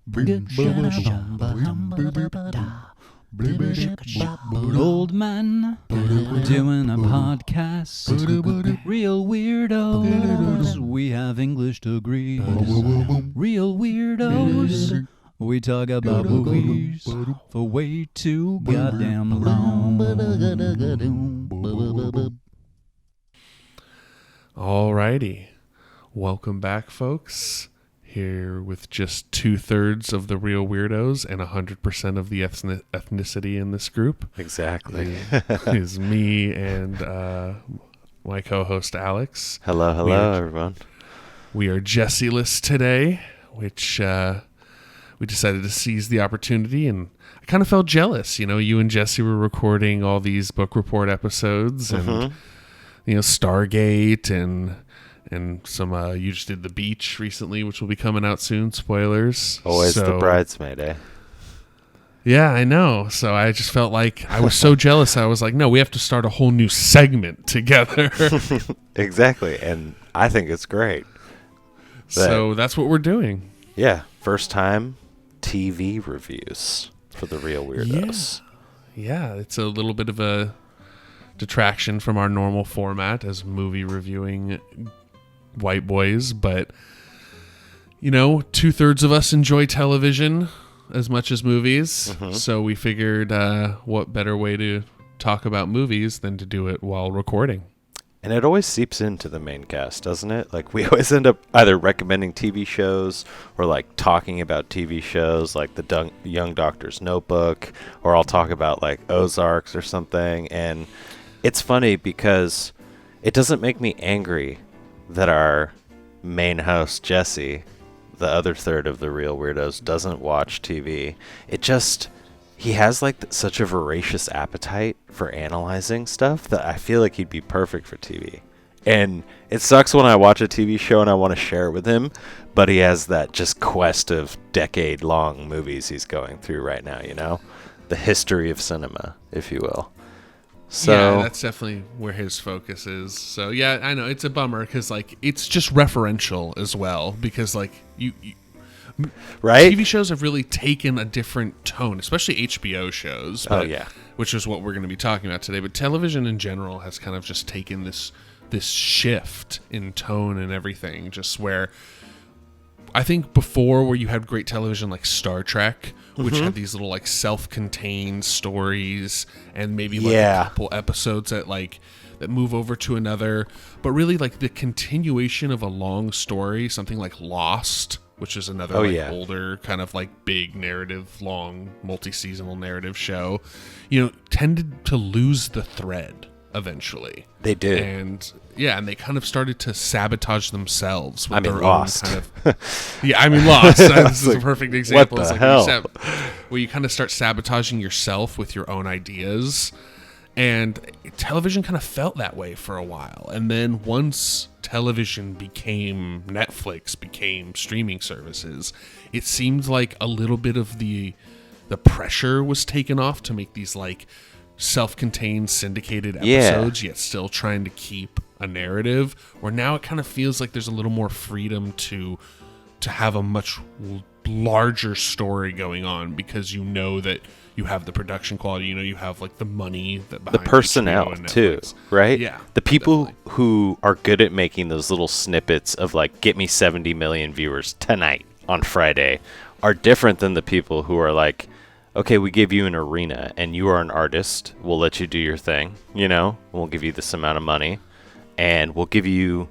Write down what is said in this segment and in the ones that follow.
Old man doing a podcast. Real weirdos. We have English degrees. Real weirdos. We talk about movies for way too goddamn long. Alrighty. Welcome back, folks. Here with just 2/3 of the Real Weirdos and 100% of the ethnicity in this group. Exactly. Is me and my co-host Alex. Hello, everyone. We are Jesse-less today, which we decided to seize the opportunity, and I kind of felt jealous. You know, you and Jesse were recording all these book report episodes, and you know, Stargate and some you just did The Beach recently, which will be coming out soon. Spoilers. Always the bridesmaid, eh? Yeah, I know. So I just felt like I was so jealous. I was like, no, we have to start a whole new segment together. Exactly. And I think it's great. So that's what we're doing. Yeah. First time TV reviews for the Real Weirdos. Yeah, it's a little bit of a detraction from our normal format as movie reviewing white boys, but you know, 2/3 of us enjoy television as much as movies, so we figured what better way to talk about movies than to do it while recording. And it always seeps into the main cast, doesn't it? Like, we always end up either recommending TV shows or like talking about TV shows like the Young Doctor's Notebook, or I'll talk about like Ozarks or something. And it's funny because it doesn't make me angry that our main host, Jesse, the other third of the Real Weirdos, doesn't watch TV. It just, he has like such a voracious appetite for analyzing stuff that I feel like he'd be perfect for TV. And it sucks when I watch a TV show and I want to share it with him, but he has that just quest of decade-long movies he's going through right now, you know? The history of cinema, if you will. So, yeah, that's definitely where his focus is. So yeah, I know it's a bummer because like it's just referential as well, because like you right? TV shows have really taken a different tone, especially HBO shows. But, which is what we're going to be talking about today. But television in general has kind of just taken this shift in tone and everything. Just where I think before, where you had great television like Star Trek, which had these little like self-contained stories and maybe like a couple episodes that move over to another, but really like the continuation of a long story, something like Lost, which is another older kind of like big narrative, long multi-seasonal narrative show, you know, tended to lose the thread eventually. They did. And they kind of started to sabotage themselves with Lost. Own kind of Lost. This is a perfect example. What the hell? Where you kind of start sabotaging yourself with your own ideas. And television kind of felt that way for a while. And then once television became Netflix, became streaming services, it seemed like a little bit of the pressure was taken off to make these like self-contained syndicated episodes, yet still trying to keep a narrative, where now it kind of feels like there's a little more freedom to have a much larger story going on, because you know that you have the production quality, you know, you have like the money that behind the personnel too, right? Yeah, the people who are good at making those little snippets of like, get me 70 million viewers tonight on Friday, are different than the people who are like, okay, we give you an arena and you are an artist, we'll let you do your thing, you know, we'll give you this amount of money, and we'll give you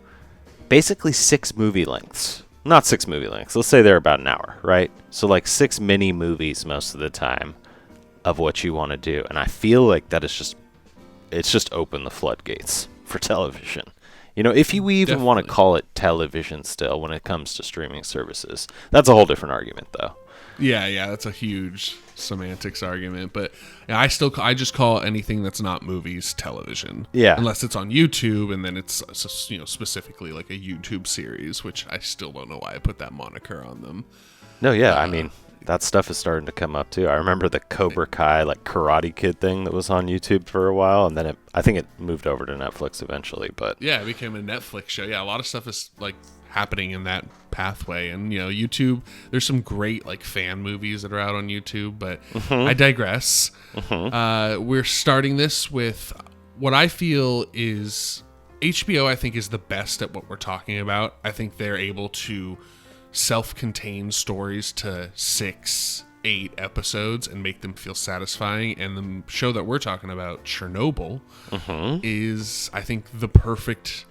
basically 6 movie lengths. Not 6 movie lengths, let's say they're about an hour, right? So like 6 mini movies most of the time of what you want to do. And I feel like that is it's just opened the floodgates for television. You know, if you even want to call it television still when it comes to streaming services. That's a whole different argument though. Yeah, that's a huge semantics argument, but I just call anything that's not movies television. Yeah, unless it's on YouTube, and then it's, you know, specifically like a YouTube series, which I still don't know why I put that moniker on them. No, I mean, that stuff is starting to come up too. I remember the Cobra Kai like Karate Kid thing that was on YouTube for a while, and then I think it moved over to Netflix eventually. But yeah, it became a Netflix show. Yeah, a lot of stuff is like happening in that pathway. And YouTube, there's some great like fan movies that are out on YouTube, but I digress. We're starting this with what I feel is HBO. I think is the best at what we're talking about. I think they're able to self-contain stories to 6-8 episodes and make them feel satisfying. And the show that we're talking about, Chernobyl, is, I think, the perfect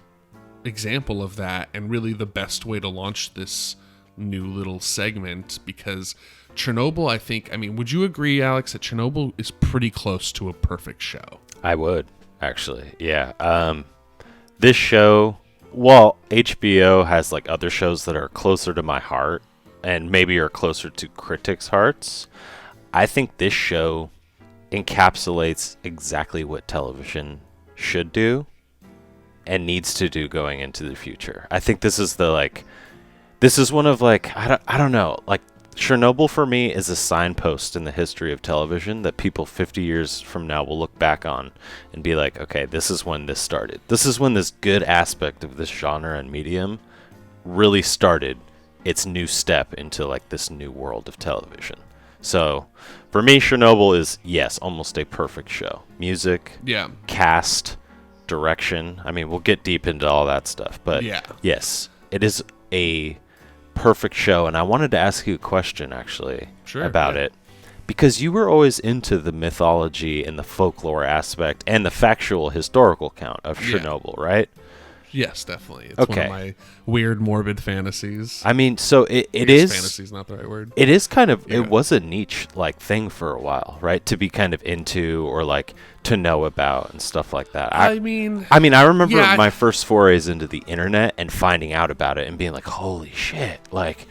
example of that, and really the best way to launch this new little segment, because Chernobyl, I mean, would you agree, Alex, that Chernobyl is pretty close to a perfect show? I would, actually. Yeah. This show, well, HBO has like other shows that are closer to my heart and maybe are closer to critics' hearts. I think this show encapsulates exactly what television should do and needs to do going into the future. I think this is one of like, I don't know, like Chernobyl for me is a signpost in the history of television that people 50 years from now will look back on and be like, okay, this is when this started. This is when this good aspect of this genre and medium really started its new step into like this new world of television. So for me, Chernobyl is, yes, almost a perfect show. Music, cast, direction. I mean, we'll get deep into all that stuff, but yes, it is a perfect show. And I wanted to ask you a question actually about it, because you were always into the mythology and the folklore aspect and the factual historical count of Chernobyl, right? Yes, definitely. It's one of my weird, morbid fantasies. I mean, so it is... Fantasy's not the right word. It is kind of... It was a niche, like, thing for a while, right? To be kind of into or, like, to know about and stuff like that. I remember my first forays into the internet and finding out about it and being like, holy shit, like,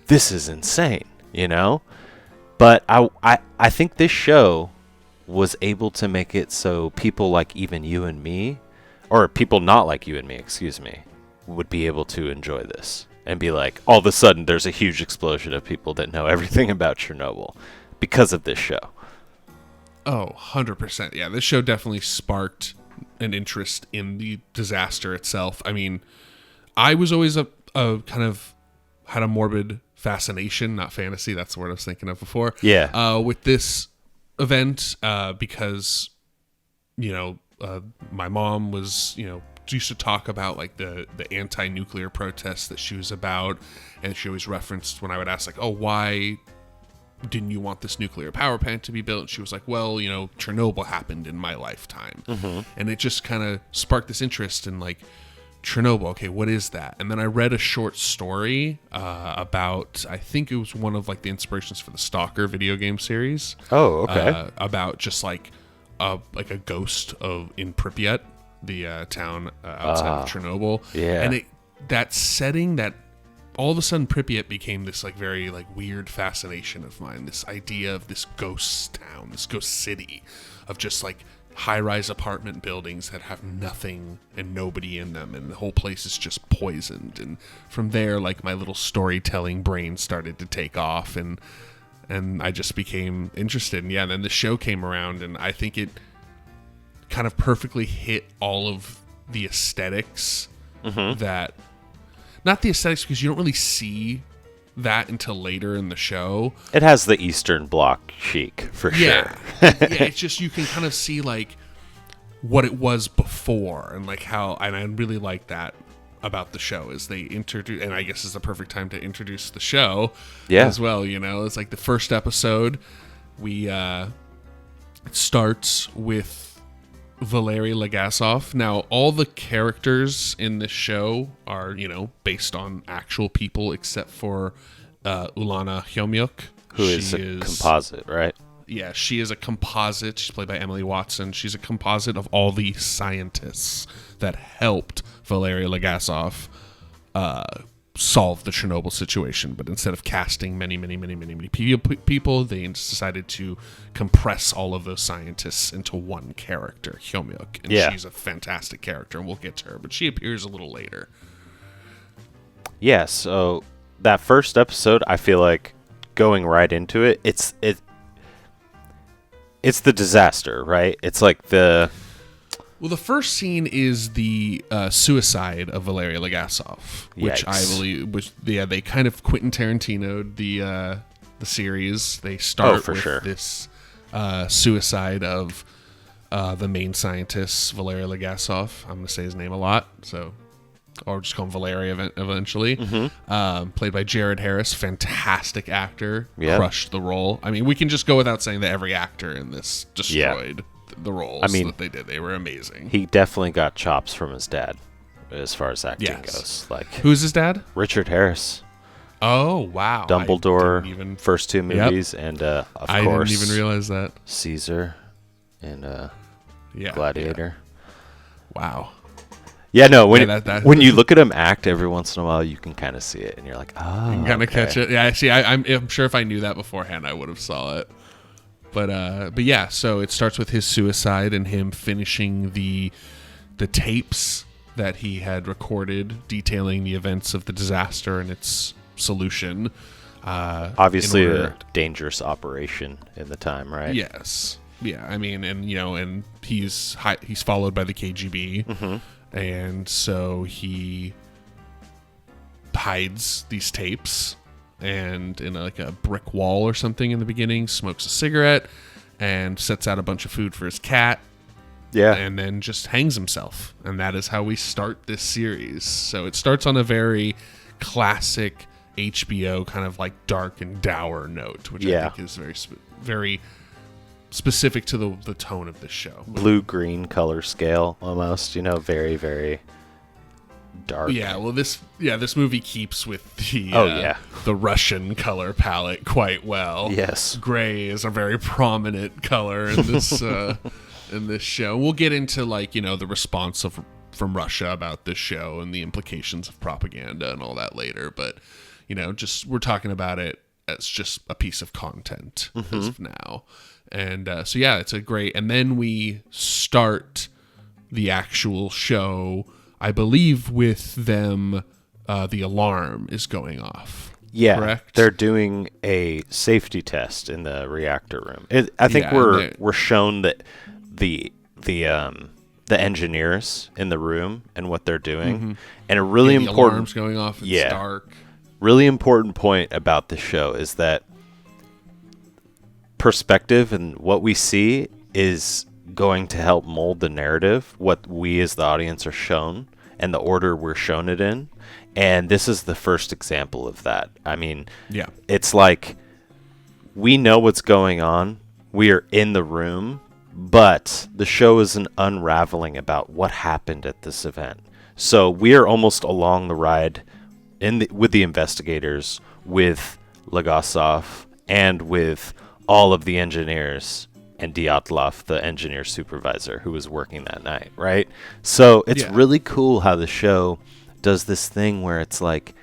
this is insane, you know? But I think this show was able to make it so people like even you and me, or people not like you and me, excuse me, would be able to enjoy this and be like, all of a sudden there's a huge explosion of people that know everything about Chernobyl because of this show. Oh, 100%. Yeah, this show definitely sparked an interest in the disaster itself. I mean, I was always a kind of had a morbid fascination, not fantasy, that's the word I was thinking of before. Yeah. With this event, because, my mom was, used to talk about like the anti-nuclear protests that she was about, and she always referenced when I would ask like, oh, why didn't you want this nuclear power plant to be built? And she was like, well, Chernobyl happened in my lifetime. And it just kind of sparked this interest in like Chernobyl. Okay, what is that? And then I read a short story about, I think it was one of like the inspirations for the Stalker video game series. Oh, okay. About just like a ghost in Pripyat, the town outside of Chernobyl. Yeah. And that setting, that all of a sudden Pripyat became this like very like weird fascination of mine. This idea of this ghost town, this ghost city of just like high-rise apartment buildings that have nothing and nobody in them, and the whole place is just poisoned. And from there, like my little storytelling brain started to take off, and I just became interested. And then the show came around, and I think it kind of perfectly hit all of the aesthetics that, not the aesthetics because you don't really see that until later in the show. It has the Eastern Bloc chic for sure. It's just, you can kind of see like what it was before, and like how, and I really like that about the show is they introduce, and I guess it's the perfect time to introduce the show as well. It's like the first episode, it starts with Valery Legasov. Now, all the characters in this show are, based on actual people, except for Ulana Hyomyuk, who is a composite, right? Yeah, she is a composite. She's played by Emily Watson. She's a composite of all the scientists that helped Valery Legasov solve the Chernobyl situation. But instead of casting many people, they decided to compress all of those scientists into one character, Hyomyuk. And she's a fantastic character, and we'll get to her, but she appears a little later. Yeah, so that first episode, I feel like going right into it, it's the disaster, right? It's like Well, the first scene is the suicide of Valery Legasov, which I believe, they kind of Quentin Tarantino'd the series. They start with this suicide of the main scientist, Valery Legasov. I'm going to say his name a lot, or just call him Valery eventually. Played by Jared Harris, fantastic actor, crushed the role. I mean, we can just go without saying that every actor in this destroyed the roles that they did. They were amazing. He definitely got chops from his dad as far as acting goes. Like, who's his dad? Richard Harris. Oh, wow. Dumbledore, first two movies, and of course, I didn't even realize that. Caesar and Gladiator. Yeah. Wow. Yeah, no, when you look at him act every once in a while, you can kind of see it, and you're like, oh, you can kind of catch it. Yeah, see, I'm sure if I knew that beforehand, I would have saw it. But yeah, so it starts with his suicide and him finishing the tapes that he had recorded detailing the events of the disaster and its solution. Obviously a dangerous operation in the time, right? Yes. Yeah, I mean, and he's followed by the KGB, and so he hides these tapes and in like a brick wall or something in the beginning, smokes a cigarette and sets out a bunch of food for his cat. Yeah. And then just hangs himself. And that is how we start this series. So it starts on a very classic HBO kind of like dark and dour note, which I think is very specific to the tone of this show. Blue-green color scale almost, very, very dark. Yeah, well, this movie keeps with the Russian color palette quite well. Yes, gray is a very prominent color in this in this show. We'll get into the response from Russia about this show and the implications of propaganda and all that later. But just we're talking about it as just a piece of content as of now. And it's a great. And then we start the actual show, I believe, with them, the alarm is going off. Yeah, correct? They're doing a safety test in the reactor room. I think we're shown that the engineers in the room and what they're doing, and a really important alarm's going off. It's dark. Really important point about the show is that perspective and what we see is going to help mold the narrative, what we as the audience are shown and the order we're shown it in. And this is the first example of that. I mean, it's like we know what's going on. We are in the room, but the show is an unraveling about what happened at this event. So we are almost along the ride with the investigators, with Legasov, and with all of the engineers and Dyatlov, the engineer supervisor who was working that night, right? So it's really cool how the show does this thing where it's like,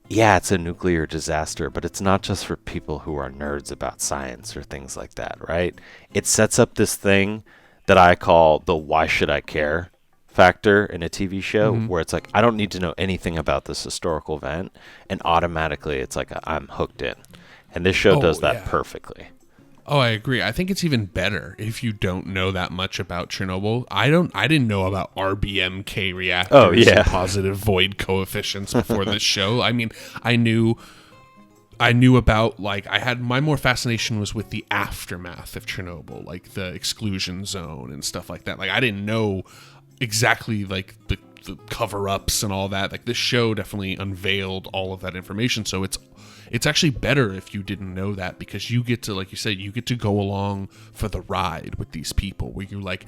it's a nuclear disaster, but it's not just for people who are nerds about science or things like that, right? It sets up this thing that I call the why should I care factor in a TV show, where it's like, I don't need to know anything about this historical event, and automatically it's like I'm hooked in. And this show does that perfectly. Oh, I agree. I think it's even better if you don't know that much about Chernobyl. I didn't know about RBMK reactors and positive void coefficients before this show. I mean, I knew about my more fascination was with the aftermath of Chernobyl, like the exclusion zone and stuff like that. Like I didn't know exactly like the cover-ups and all that. Like this show definitely unveiled all of that information. So it's actually better if you didn't know that, because you get to, like you said, you get to go along for the ride with these people where you're like,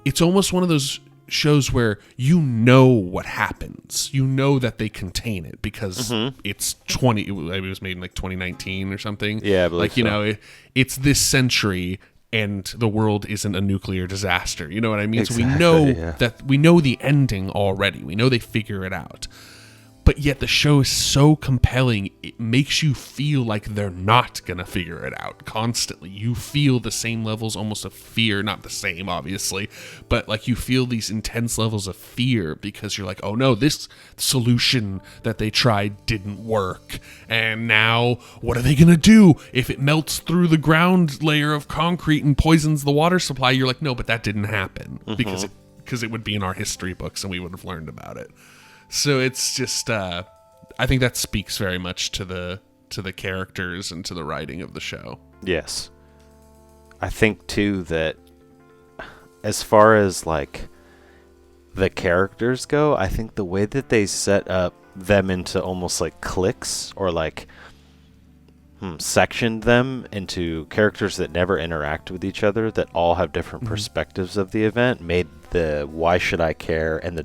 it's almost one of those shows where you know what happens. You know that they contain it because it was made in like 2019 or something. Yeah, I believe so. It's this century and the world isn't a nuclear disaster. You know what I mean? Exactly, so we know that we know the ending already. We know they figure it out. but yet the show is so compelling, it makes you feel like they're not gonna figure it out constantly. You feel the same levels almost of fear, not the same obviously, but like you feel these intense levels of fear because you're like, oh no, this solution that they tried didn't work, and now what are they gonna do if it melts through the ground layer of concrete and poisons the water supply? You're like, no, but that didn't happen because it would be in our history books and we would have learned about it. So it's just, I think that speaks very much to the characters and to the writing of the show. Yes. I think too that as far as like the characters go, I think the way that they set up them into almost like cliques or like sectioned them into characters that never interact with each other, that all have different perspectives of the event, made the why should I care and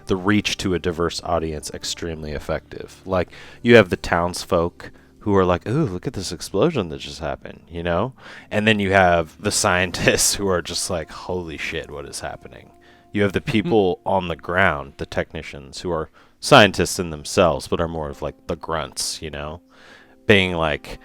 the reach to a diverse audience extremely effective. Like, you have the townsfolk who are like, ooh, look at this explosion that just happened, you know? And then you have the scientists who are just like, holy shit, what is happening? You have the people on the ground, the technicians, who are scientists in themselves, but are more of like the grunts, you know? Being like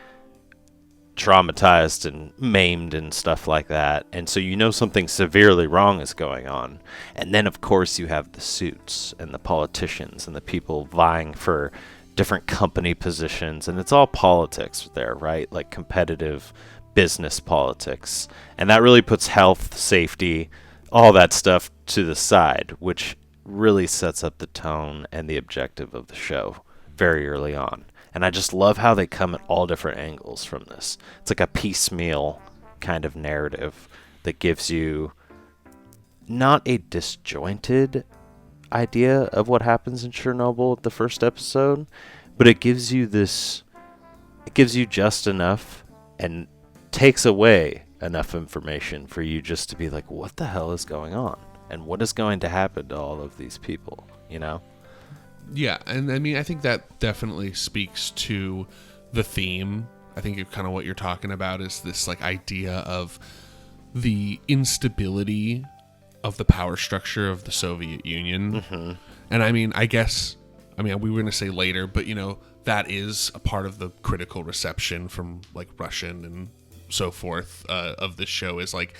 traumatized and maimed and stuff like that, and so you know something severely wrong is going on. And then of course you have the suits and the politicians and the people vying for different company positions, and it's all politics there, right? Like competitive business politics, and that really puts health, safety, all that stuff to the side, which really sets up the tone and the objective of the show very early on. And I just love how they come at all different angles from this. It's like a piecemeal kind of narrative that gives you not a disjointed idea of what happens in Chernobyl at the first episode, but it gives you just enough and takes away enough information for you just to be like, what the hell is going on? And what is going to happen to all of these people, you know? Yeah, and I mean, I think that definitely speaks to the theme. I think kind of what you're talking about is this like idea of the instability of the power structure of the Soviet Union. And I mean, we were going to say later, but you know, that is a part of the critical reception from like Russian and so forth of this show, is like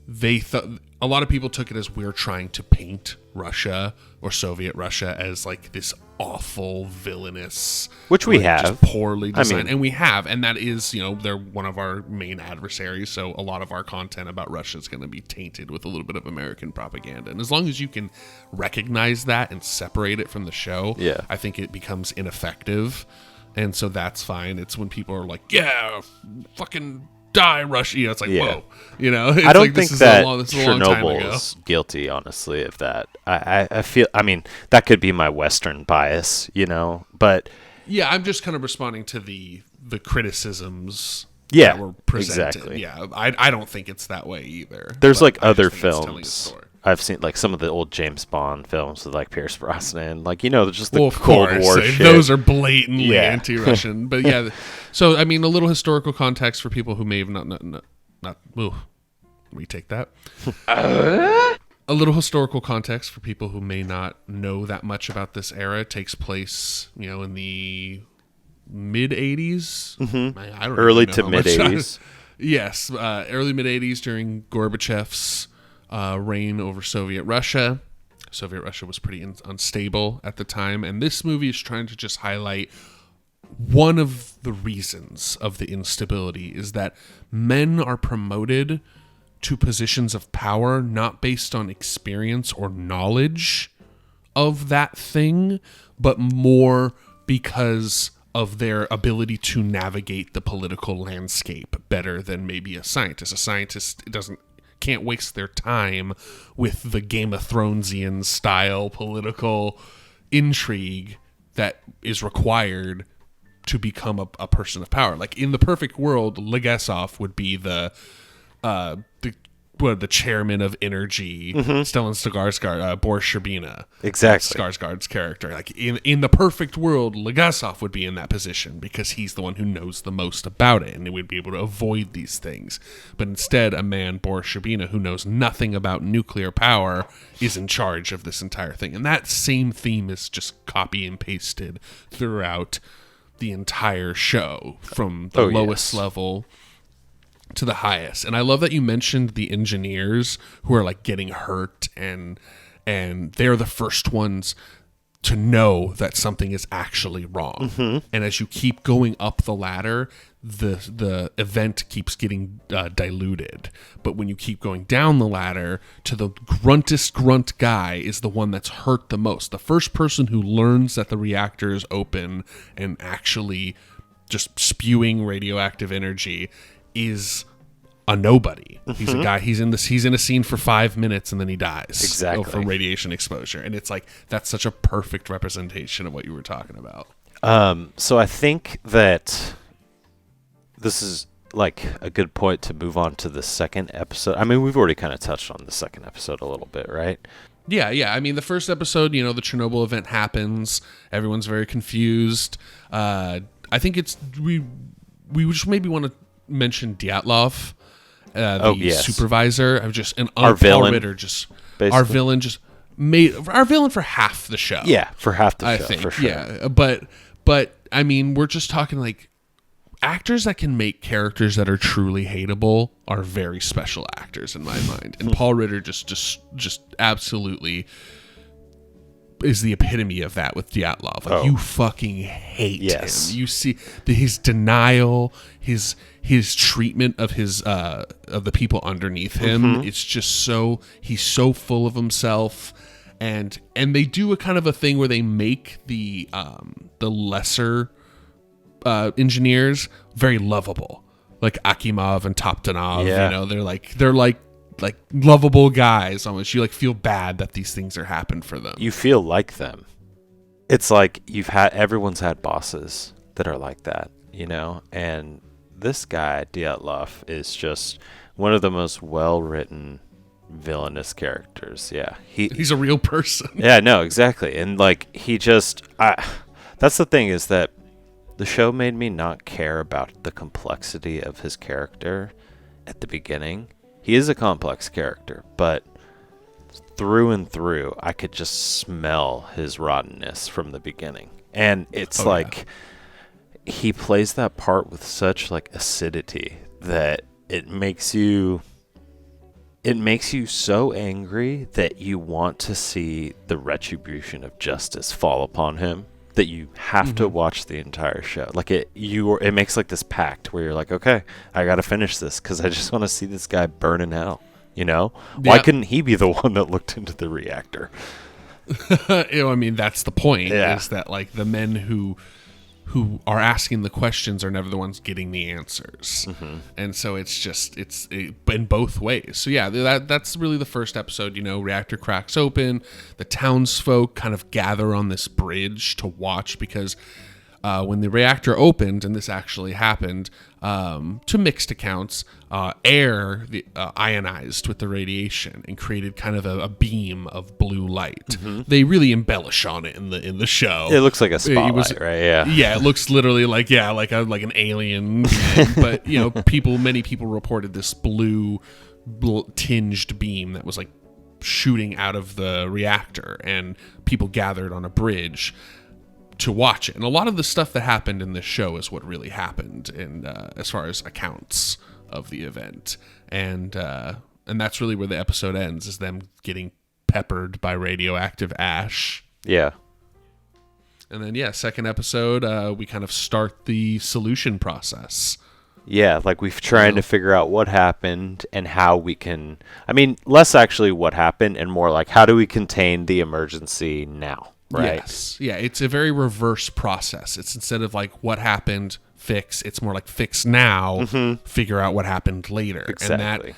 they thought, a lot of people took it as we're trying to paint Russia or Soviet Russia as like this awful, villainous, which we like, have, just poorly designed, I mean, and we have, and that is, you know, they're one of our main adversaries. So a lot of our content about Russia is going to be tainted with a little bit of American propaganda, and as long as you can recognize that and separate it from the show, yeah, I think it becomes ineffective, and so that's fine. It's when people are like, yeah, fucking die, Russia. You know, it's like, whoa. You know, it's I don't like, think that Chernobyl's guilty, honestly, of that. I feel, I mean, that could be my Western bias, you know, but yeah, I'm just kind of responding to the criticisms. Yeah, that were presented. Exactly. Yeah, I don't think it's that way either. There's like other films I've seen, like some of the old James Bond films with like Pierce Brosnan, like, you know, just the Cold War shit. Those are blatantly anti-Russian. But yeah, so I mean, a little historical context for people who may have not ooh, retake that. A little historical context for people who may not know that much about this era. It takes place, you know, in the mid 80s. I don't early know to mid 80s. Yes, early mid 80s during Gorbachev's reign over Soviet Russia. Soviet Russia was pretty unstable at the time, and this movie is trying to just highlight one of the reasons of the instability is that men are promoted to positions of power not based on experience or knowledge of that thing, but more because of their ability to navigate the political landscape better than maybe a scientist. A scientist can't waste their time with the Game of Thronesian style political intrigue that is required to become a person of power. Like in the perfect world, Legasov would be the the chairman of energy, Stellan Skarsgård, Boris Sherbina. Exactly. Skarsgård's character. Like in the perfect world, Legasov would be in that position because he's the one who knows the most about it and would be able to avoid these things. But instead, a man, Boris Sherbina, who knows nothing about nuclear power, is in charge of this entire thing. And that same theme is just copy and pasted throughout the entire show, from the lowest level to the highest. And I love that you mentioned the engineers who are like getting hurt, and they're the first ones to know that something is actually wrong. And as you keep going up the ladder, the event keeps getting diluted. But when you keep going down the ladder, to the gruntest grunt guy is the one that's hurt the most. The first person who learns that the reactor is open and actually just spewing radioactive energy is a nobody. He's a guy, he's in a scene for 5 minutes and then he dies. Exactly. From radiation exposure. And it's like, that's such a perfect representation of what you were talking about. So I think that this is like a good point to move on to the second episode. I mean, we've already kind of touched on the second episode a little bit, right? Yeah. I mean, the first episode, the Chernobyl event happens. Everyone's very confused. I think we just maybe want to mention Dyatlov, supervisor. Our villain for half the show. Yeah, for half the show, I think. For sure. Yeah, but I mean, we're just talking like actors that can make characters that are truly hateable are very special actors in my mind. And Paul Ritter just absolutely is the epitome of that with Dyatlov. Like, you fucking hate him. You see his denial, his treatment of of the people underneath him. It's just he's so full of himself. And they do a kind of a thing where they make the lesser engineers very lovable, like Akimov and Toptanov. They're like lovable guys almost. You like feel bad that these things are happening for them. You feel like them. It's like everyone's had bosses that are like that, and this guy Dyatlov is just one of the most well-written villainous characters. Yeah, he's a real person. Yeah, no, exactly. And like that's the thing, is that the show made me not care about the complexity of his character at the beginning. He is a complex character, but through and through, I could just smell his rottenness from the beginning. And it's he plays that part with such like acidity that it makes you so angry that you want to see the retribution of justice fall upon him, that you have to watch the entire show. Like it makes like this pact where you're like, okay, I got to finish this because I just want to see this guy burn in hell. Why couldn't he be the one that looked into the reactor? I mean, that's the point. Is that like the men who are asking the questions are never the ones getting the answers. And so it's in both ways. So yeah, that's really the first episode. Reactor cracks open, the townsfolk kind of gather on this bridge to watch, because when the reactor opened, and this actually happened, to mixed accounts, air ionized with the radiation and created kind of a beam of blue light. They really embellish on it in the show. It looks like a spotlight, right? Yeah. Yeah, it looks literally like an alien. But many people reported this blue tinged beam that was like shooting out of the reactor, and people gathered on a bridge to watch it. And a lot of the stuff that happened in this show is what really happened in as far as accounts of the event. And that's really where the episode ends, is them getting peppered by radioactive ash. Yeah. And then second episode, we kind of start the solution process. Yeah, like we've trying to figure out what happened and how we can, less actually what happened and more like how do we contain the emergency now. Right. Yes. Yeah, it's a very reverse process. It's instead of like what happened, fix, it's more like fix now, figure out what happened later. Exactly. And that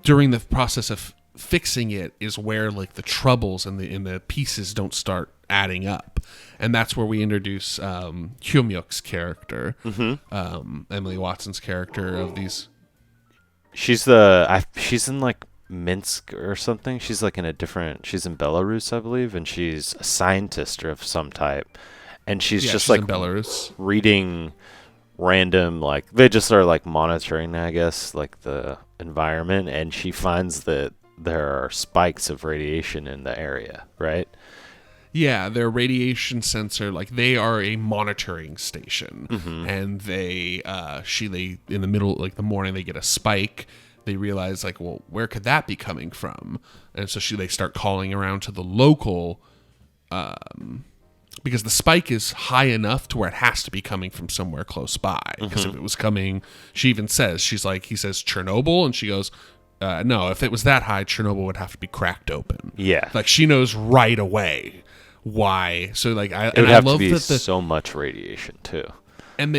during the process of fixing it is where like the troubles and the pieces don't start adding up. And that's where we introduce Hyumyuk's character, Emily Watson's character of these. She's in like Minsk or something. She's like she's in Belarus, I believe, and she's a scientist of some type. And she's just like in Belarus reading random, like, they just are like monitoring, I guess, like the environment, and she finds that there are spikes of radiation in the area, right? Yeah, their radiation sensor, like they are a monitoring station, and they in the middle, like the morning, they get a spike. They realize, like, well, where could that be coming from? And so they start calling around to the local, because the spike is high enough to where it has to be coming from somewhere close by. Because if it was coming, she even says, he says Chernobyl, and she goes, no, if it was that high, Chernobyl would have to be cracked open. Yeah, like she knows right away why. So like it would have to be so much radiation too. And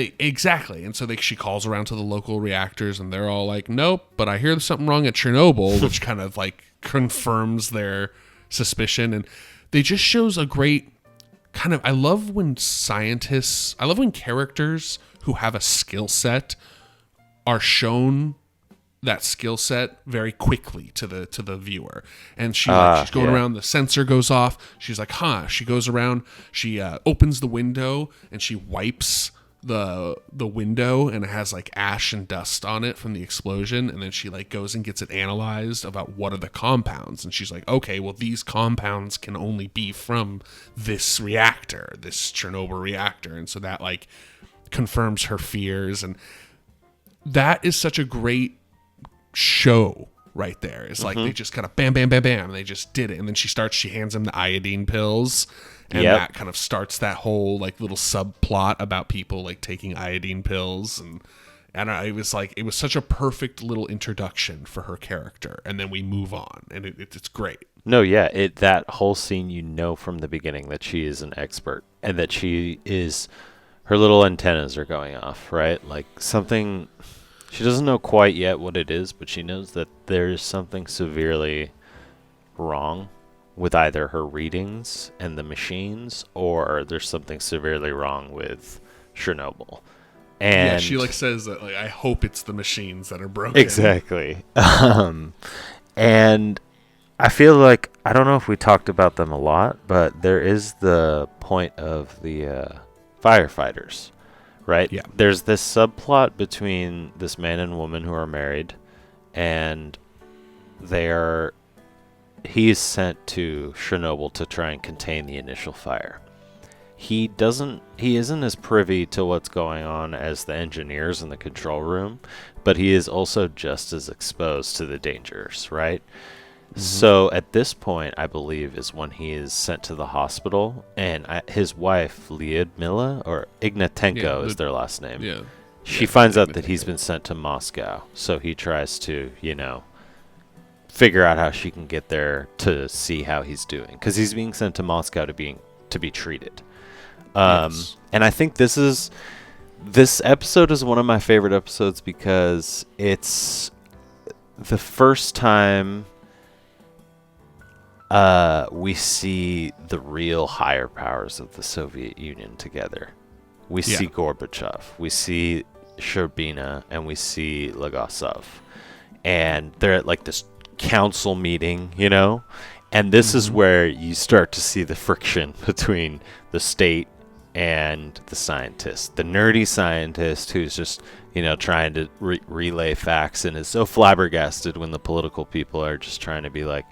so she calls around to the local reactors, and they're all like, nope, but I hear there's something wrong at Chernobyl, which kind of like confirms their suspicion. And they just shows a great kind of, I love when characters who have a skill set are shown that skill set very quickly to the viewer. And she's going around, the sensor goes off, she's like, she goes around, she opens the window, and she wipes the window, and it has like ash and dust on it from the explosion, and then she like goes and gets it analyzed about what are the compounds, and she's like, okay, well, these compounds can only be from this reactor, this Chernobyl reactor. And so that like confirms her fears, and that is such a great show right there. It's like they just kind of bam, bam, bam, bam, and they just did it. And then she hands him the iodine pills, and that kind of starts that whole like little subplot about people like taking iodine pills. And it was such a perfect little introduction for her character, and then we move on, and it's great. No, yeah, that whole scene, from the beginning that she is an expert, and that her little antennas are going off, right? Like something. She doesn't know quite yet what it is, but she knows that there's something severely wrong with either her readings and the machines, or there's something severely wrong with Chernobyl. And she like says that, like, I hope it's the machines that are broken. Exactly. And I feel like, I don't know if we talked about them a lot, but there is the point of the firefighters. Right? Yeah. There's this subplot between this man and woman who are married, and he's sent to Chernobyl to try and contain the initial fire. He isn't as privy to what's going on as the engineers in the control room, but he is also just as exposed to the dangers, right? So at this point, I believe, is when he is sent to the hospital, and his wife, Lyudmila, or Ignatenko is their last name. Yeah. She finds out that he's been sent to Moscow, so he tries to, figure out how she can get there to see how he's doing, because he's being sent to Moscow to be treated. Yes. And I think this episode is one of my favorite episodes because it's the first time we see the real higher powers of the Soviet Union together. We see Gorbachev, we see Sherbina, and we see Legasov. And they're at like this council meeting, And this is where you start to see the friction between the state and the scientist. The nerdy scientist who's just, trying to relay facts and is so flabbergasted when the political people are just trying to be like,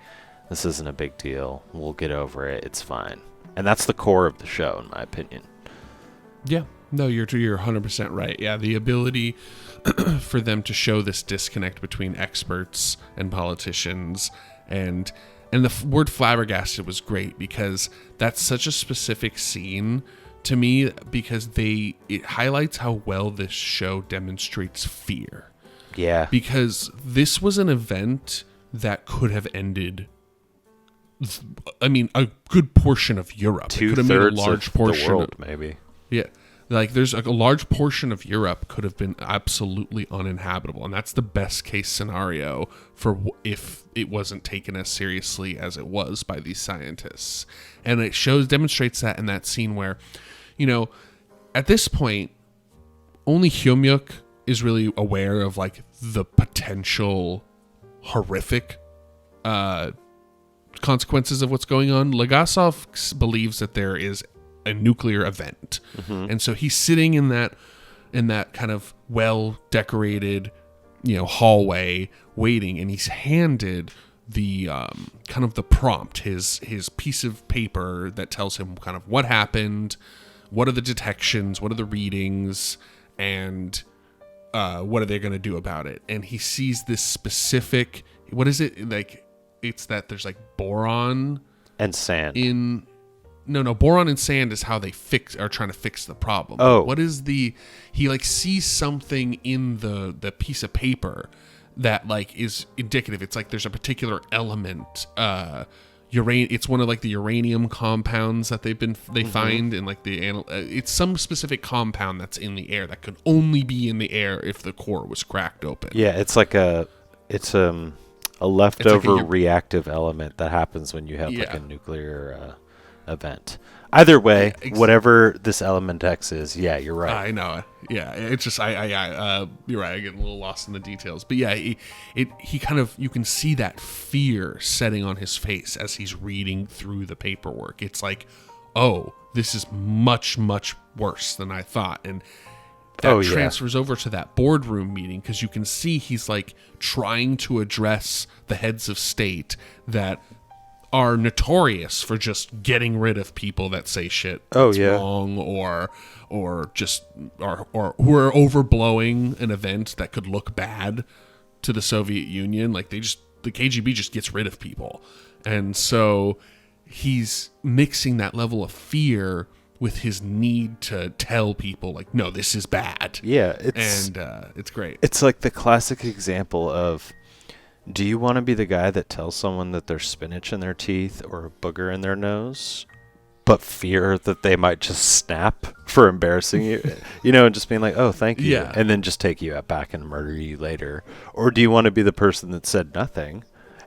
this isn't a big deal. We'll get over it. It's fine. And that's the core of the show, in my opinion. Yeah. No, you're 100% right. Yeah, the ability for them to show this disconnect between experts and politicians, and the word flabbergasted was great because that's such a specific scene to me, because it highlights how well this show demonstrates fear. Yeah. Because this was an event that could have ended, I mean, a good portion of Europe. Two-thirds it could have made a large portion of the world, maybe. Yeah. Like, there's a large portion of Europe could have been absolutely uninhabitable, and that's the best case scenario for if it wasn't taken as seriously as it was by these scientists. And it demonstrates that in that scene where, at this point, only Hyumyuk is really aware of like the potential horrific consequences of what's going on. Legasov believes that there is a nuclear event, and so he's sitting in that kind of well decorated, hallway waiting, and he's handed the kind of the prompt, his piece of paper that tells him kind of what happened, what are the detections, what are the readings, and what are they going to do about it. And he sees this specific, what is it, like, it's that there's like boron and sand in boron and sand is how they are trying to fix the problem. What is he like sees something in the piece of paper that like is indicative. It's like there's a particular element, it's one of like the uranium compounds that they find in like it's some specific compound that's in the air that could only be in the air if the core was cracked open. Yeah, it's like a leftover reactive element that happens when you have like a nuclear event. Either way, whatever this element X is, yeah, you're right. I know. Yeah, it's just you're right. I get a little lost in the details, but yeah, he kind of, you can see that fear setting on his face as he's reading through the paperwork. It's like, oh, this is much, much worse than I thought, and that transfers over to that boardroom meeting, because you can see he's like trying to address the heads of state that are notorious for just getting rid of people that say shit that's wrong, or just or who are overblowing an event that could look bad to the Soviet Union. Like the KGB just gets rid of people, and so he's mixing that level of fear with his need to tell people like, no, this is bad. Yeah, it's great. It's like the classic example of, do you want to be the guy that tells someone that there's spinach in their teeth or a booger in their nose, but fear that they might just snap for embarrassing you, and just being like, oh, thank you, and then just take you back and murder you later? Or do you want to be the person that said nothing,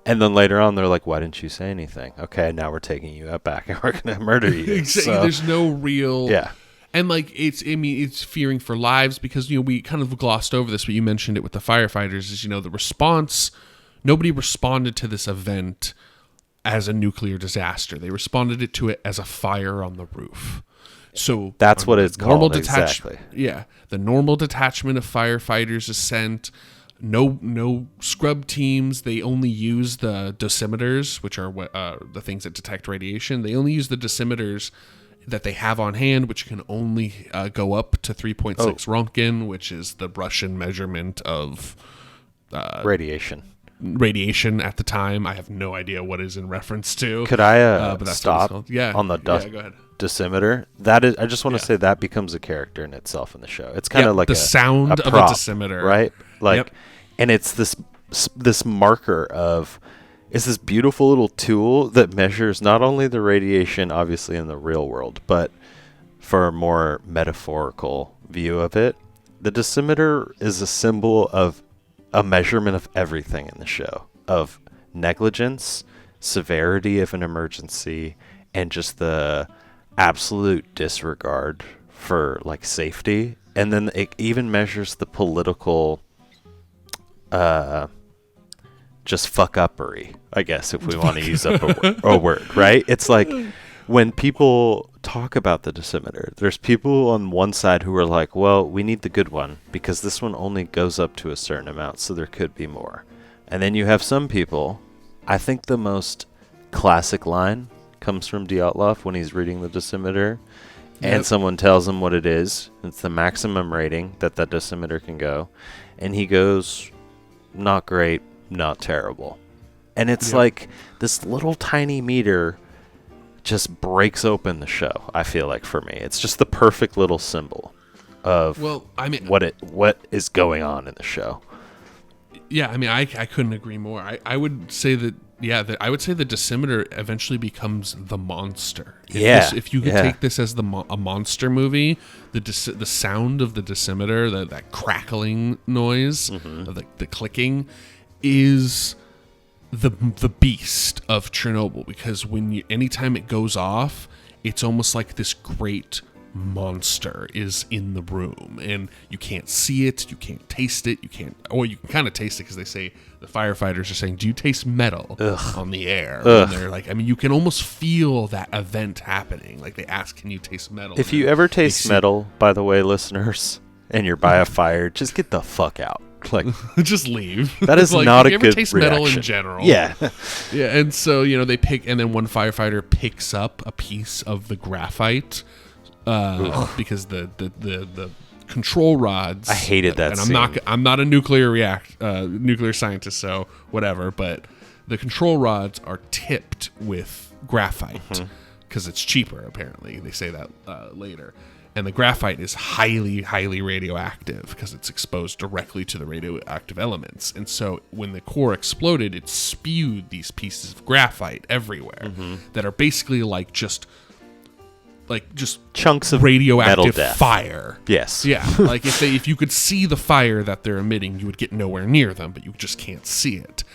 and then later on they're like, why didn't you say anything? Okay, now we're taking you back and we're going to murder you. Exactly. So, there's no real... Yeah. And like it's fearing for lives, because we kind of glossed over this, but you mentioned it with the firefighters, is the response. Nobody responded to this event as a nuclear disaster. They responded to it as a fire on the roof. So that's what it's called. Exactly. Yeah, the normal detachment of firefighters is sent. No scrub teams. They only use the dosimeters, which are the things that detect radiation. They only use the dosimeters that they have on hand, which can only go up to 3.6 Roentgen, which is the Russian measurement of radiation at the time. I have no idea what is in reference to. Could I but that's stop on the go ahead. Dosimeter? That is, I just want to say that becomes a character in itself in the show. It's kind of like the sound a prop, of a dosimeter, right? Like, and it's this marker of, it's this beautiful little tool that measures not only the radiation, obviously in the real world, but for a more metaphorical view of it, the dosimeter is a symbol of a measurement of everything in the show, of negligence, severity of an emergency, and just the absolute disregard for like safety. And then it even measures the political just fuck-uppery, I guess, if we want to use up a word, right? It's like when people talk about the dosimeter, there's people on one side who are like, well, we need the good one because this one only goes up to a certain amount, so there could be more. And then you have some people, I think the most classic line comes from Dyatlov when he's reading the dosimeter, and someone tells him what it is. It's the maximum rating that dosimeter can go. And he goes, not great, not terrible. And it's like this little tiny meter just breaks open the show, I feel like, for me. It's just the perfect little symbol of what is going on in the show. Yeah, I mean, I couldn't agree more. I would say that, I would say the dosimeter eventually becomes the monster. If you could take this as a monster movie, the sound of the dosimeter, that crackling noise, of the clicking, is the beast of Chernobyl, because anytime it goes off, it's almost like this great monster is in the room, and you can't see it, you can't taste it, you can kind of taste it, because they say, the firefighters are saying, do you taste metal on the air? And they're like, I mean, you can almost feel that event happening. Like, they ask, can you taste metal? If you ever taste metal, by the way, listeners, and you're by a fire, just get the fuck out. Like, just leave. That is like, not a you good ever taste reaction. metal in general? Yeah. Yeah, and so, they pick, and then one firefighter picks up a piece of the graphite, because the control rods. I hated that and scene. I'm not a nuclear scientist, so whatever, but the control rods are tipped with graphite because it's cheaper, apparently. They say that later. And the graphite is highly, highly radioactive because it's exposed directly to the radioactive elements. And so when the core exploded, it spewed these pieces of graphite everywhere that are basically like just chunks of radioactive metal fire. Yes. Yeah. Like if you could see the fire that they're emitting, you would get nowhere near them, but you just can't see it.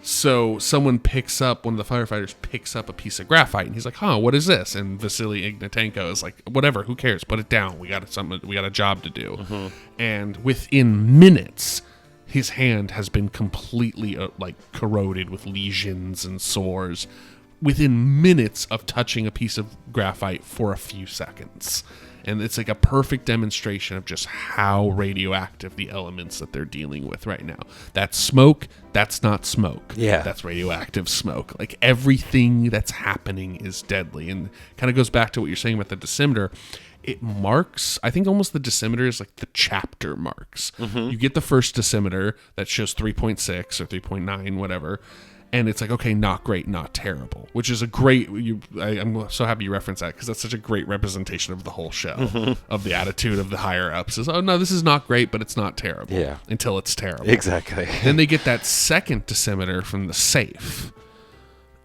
So one of the firefighters picks up a piece of graphite, and he's like, what is this? And Vasily Ignatenko is like, whatever, who cares? Put it down. We got a job to do. And within minutes, his hand has been completely corroded with lesions and sores within minutes of touching a piece of graphite for a few seconds. And it's like a perfect demonstration of just how radioactive the elements that they're dealing with right now. That smoke, that's not smoke. Yeah. That's radioactive smoke. Like, everything that's happening is deadly. And kind of goes back to what you're saying about the dosimeter. It marks, I think almost the dosimeter is like the chapter marks. You get the first dosimeter that shows 3.6 or 3.9, whatever. And it's like, okay, not great, not terrible, which is a great, I'm so happy you referenced that, because that's such a great representation of the whole show, of the attitude of the higher-ups is, oh, no, this is not great, but it's not terrible, until it's terrible. Exactly. Then they get that second dosimeter from the safe,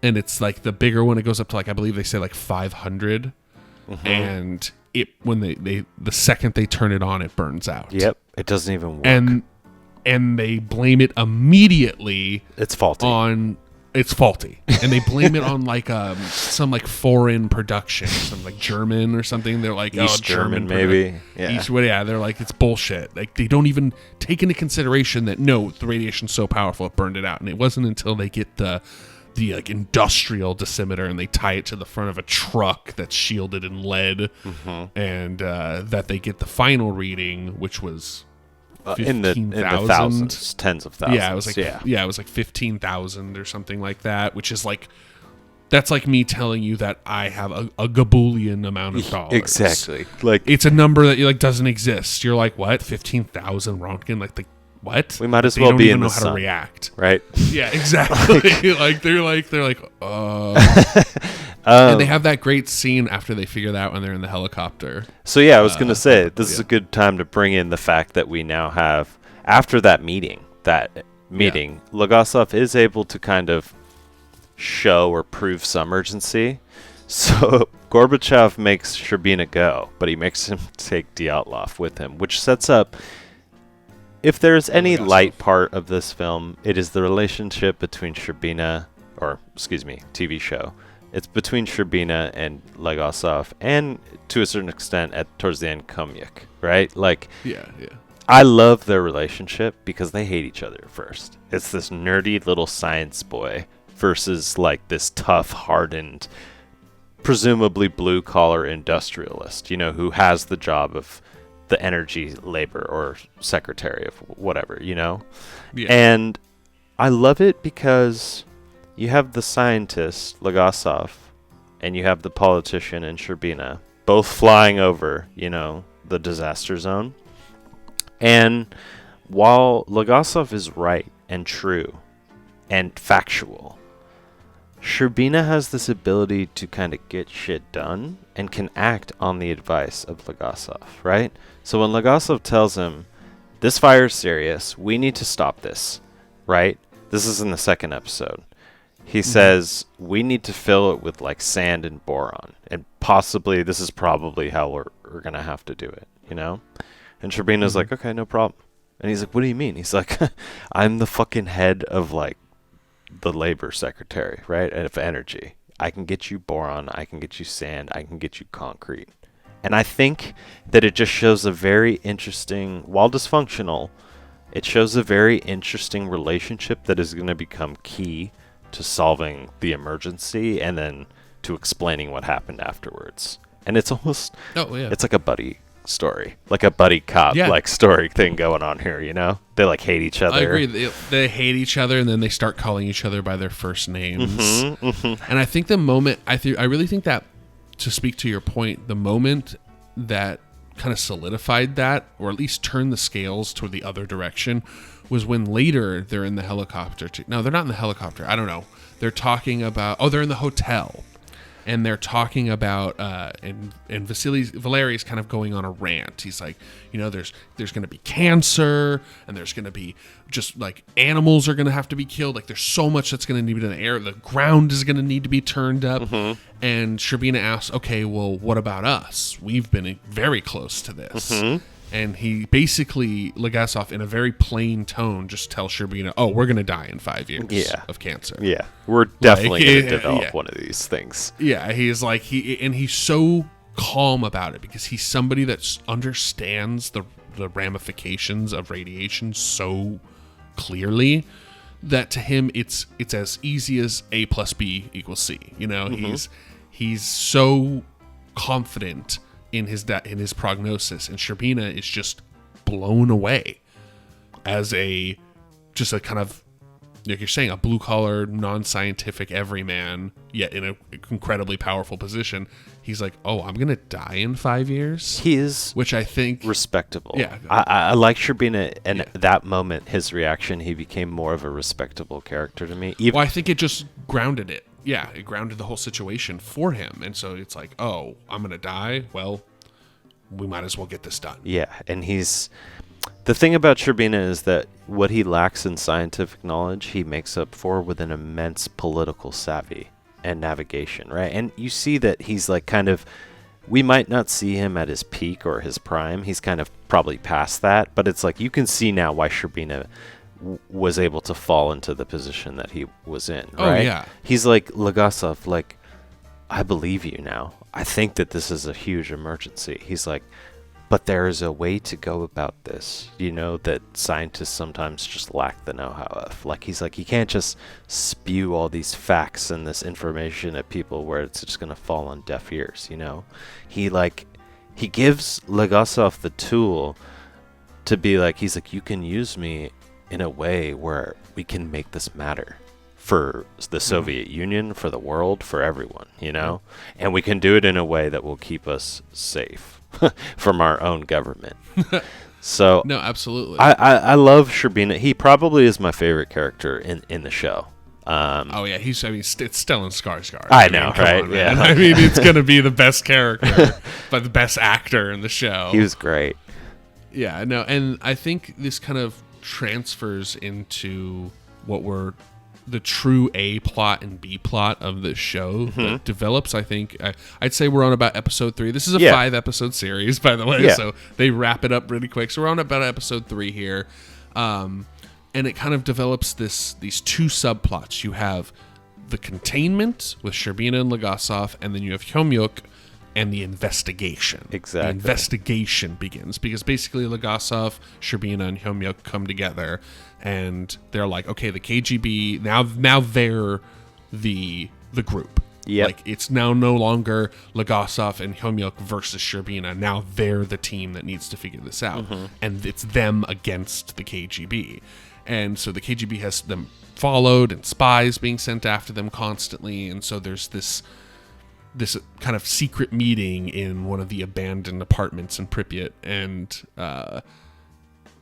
and it's like the bigger one, it goes up to I believe they say 500, and when the second they turn it on, it burns out. Yep, it doesn't even work. And they blame it immediately. It's faulty. It's faulty, and they blame it on some foreign production, some German or something. They're like, East German maybe. Yeah. They're like, it's bullshit. Like, they don't even take into consideration that no, the radiation's so powerful it burned it out, and it wasn't until they get the industrial dosimeter and they tie it to the front of a truck that's shielded in lead, and that they get the final reading, which was. In the thousands, tens of thousands. Yeah, it was 15,000 or something like that, which is that's like me telling you that I have a gaboolian amount of dollars. Exactly. It's a number that doesn't exist. You're like, what? 15,000 Rontgen? What? We might as well be in the sun. They don't even know how to react. Right? Yeah, exactly. they're like, and they have that great scene after they figure that out when they're in the helicopter. So yeah, I was going to say, this is a good time to bring in the fact that we now have, after that meeting, Legasov is able to kind of show or prove some urgency. So Gorbachev makes Sherbina go, but he makes him take Dyatlov with him, which sets up, if there's any light part of this film, it is the relationship between TV show. It's between Sherbina and Legasov, and to a certain extent, towards the end, Kumyk, right? Yeah. I love their relationship because they hate each other at first. It's this nerdy little science boy versus this tough, hardened, presumably blue-collar industrialist, who has the job of the energy labor or secretary of whatever, Yeah. And I love it because you have the scientist, Legasov, and you have the politician in Sherbina, both flying over, the disaster zone. And while Legasov is right and true and factual, Sherbina has this ability to kind of get shit done and can act on the advice of Legasov, right? So when Legasov tells him, this fire is serious, we need to stop this, right? This is in the second episode. He says, we need to fill it with sand and boron. And possibly, this is probably how we're going to have to do it, And Sherbina's like, okay, no problem. And he's like, what do you mean? He's like, I'm the fucking head of the labor secretary, right? Of energy. I can get you boron, I can get you sand, I can get you concrete. And I think that it just shows a very interesting, while dysfunctional, it shows a very interesting relationship that is going to become key to solving the emergency and then to explaining what happened afterwards. And it's almost, it's like a buddy story, like a buddy cop like story thing going on here, you know? They like hate each other. I agree. They hate each other, and then they start calling each other by their first names. And I think the moment, I really think that, to speak to your point, the moment that kind of solidified that, or at least turned the scales toward the other direction, was when later they're in the helicopter. No, they're not in the helicopter. I don't know. They're talking about, they're in the hotel. And they're talking about, and Valeri's kind of going on a rant. He's like, there's going to be cancer, and there's going to be just like animals are going to have to be killed. Like there's so much that's going to need to be in the air. The ground is going to need to be turned up. And Sherbina asks, okay, well, what about us? We've been very close to this. And he basically, Legasov, in a very plain tone, just tells Sherbina, we're going to die in 5 years of cancer. Yeah, we're definitely going to develop one of these things. Yeah, he's like, he's so calm about it because he's somebody that understands the ramifications of radiation so clearly that to him it's as easy as A plus B equals C. He's so confident in his prognosis, and Sherbina is just blown away as a kind of, like you're saying, a blue collar, non-scientific everyman, yet in an incredibly powerful position. He's like, I'm gonna die in 5 years. He is, which I think respectable. Yeah, I like Sherbina, and that moment, his reaction, he became more of a respectable character to me. I think it just grounded it. Yeah, it grounded the whole situation for him. And so it's like, I'm going to die. Well, we might as well get this done. Yeah, and the thing about Sherbina is that what he lacks in scientific knowledge, he makes up for with an immense political savvy and navigation, right? And you see that he's like kind of, we might not see him at his peak or his prime. He's kind of probably past that, but it's like you can see now why Sherbina was able to fall into the position that he was in, right? Yeah. He's like, Legasov, like, I believe you now. I think that this is a huge emergency. He's like, but there is a way to go about this, that scientists sometimes just lack the know-how of. Like, he's like, you can't just spew all these facts and this information at people where it's just going to fall on deaf ears, He gives Legasov the tool to be like, he's like, you can use me in a way where we can make this matter for the Soviet Union, for the world, for everyone, and we can do it in a way that will keep us safe from our own government. So no, absolutely. I love Sherbina. He probably is my favorite character in the show. It's Stellan Skarsgård. I know, right? On, yeah. I mean, it's going to be the best character, but the best actor in the show. He was great. Yeah, no, and I think this kind of transfers into what were the true A plot and B plot of the show that develops. I think I'd say we're on about episode 3. This is a 5-episode series, by the way, so they wrap it up really quick. So we're on about episode 3 here, and it kind of develops these two subplots. You have the containment with Sherbina and Legasov, and then you have Hyomyuk and the investigation. Exactly. The investigation begins because basically Legasov, Sherbina, and Hyomyuk come together, and they're like, okay, the KGB now they're the group. Yep. Like it's now no longer Legasov and Hyomyuk versus Sherbina. Now they're the team that needs to figure this out, and it's them against the KGB. And so the KGB has them followed, and spies being sent after them constantly, and so there's this kind of secret meeting in one of the abandoned apartments in Pripyat, and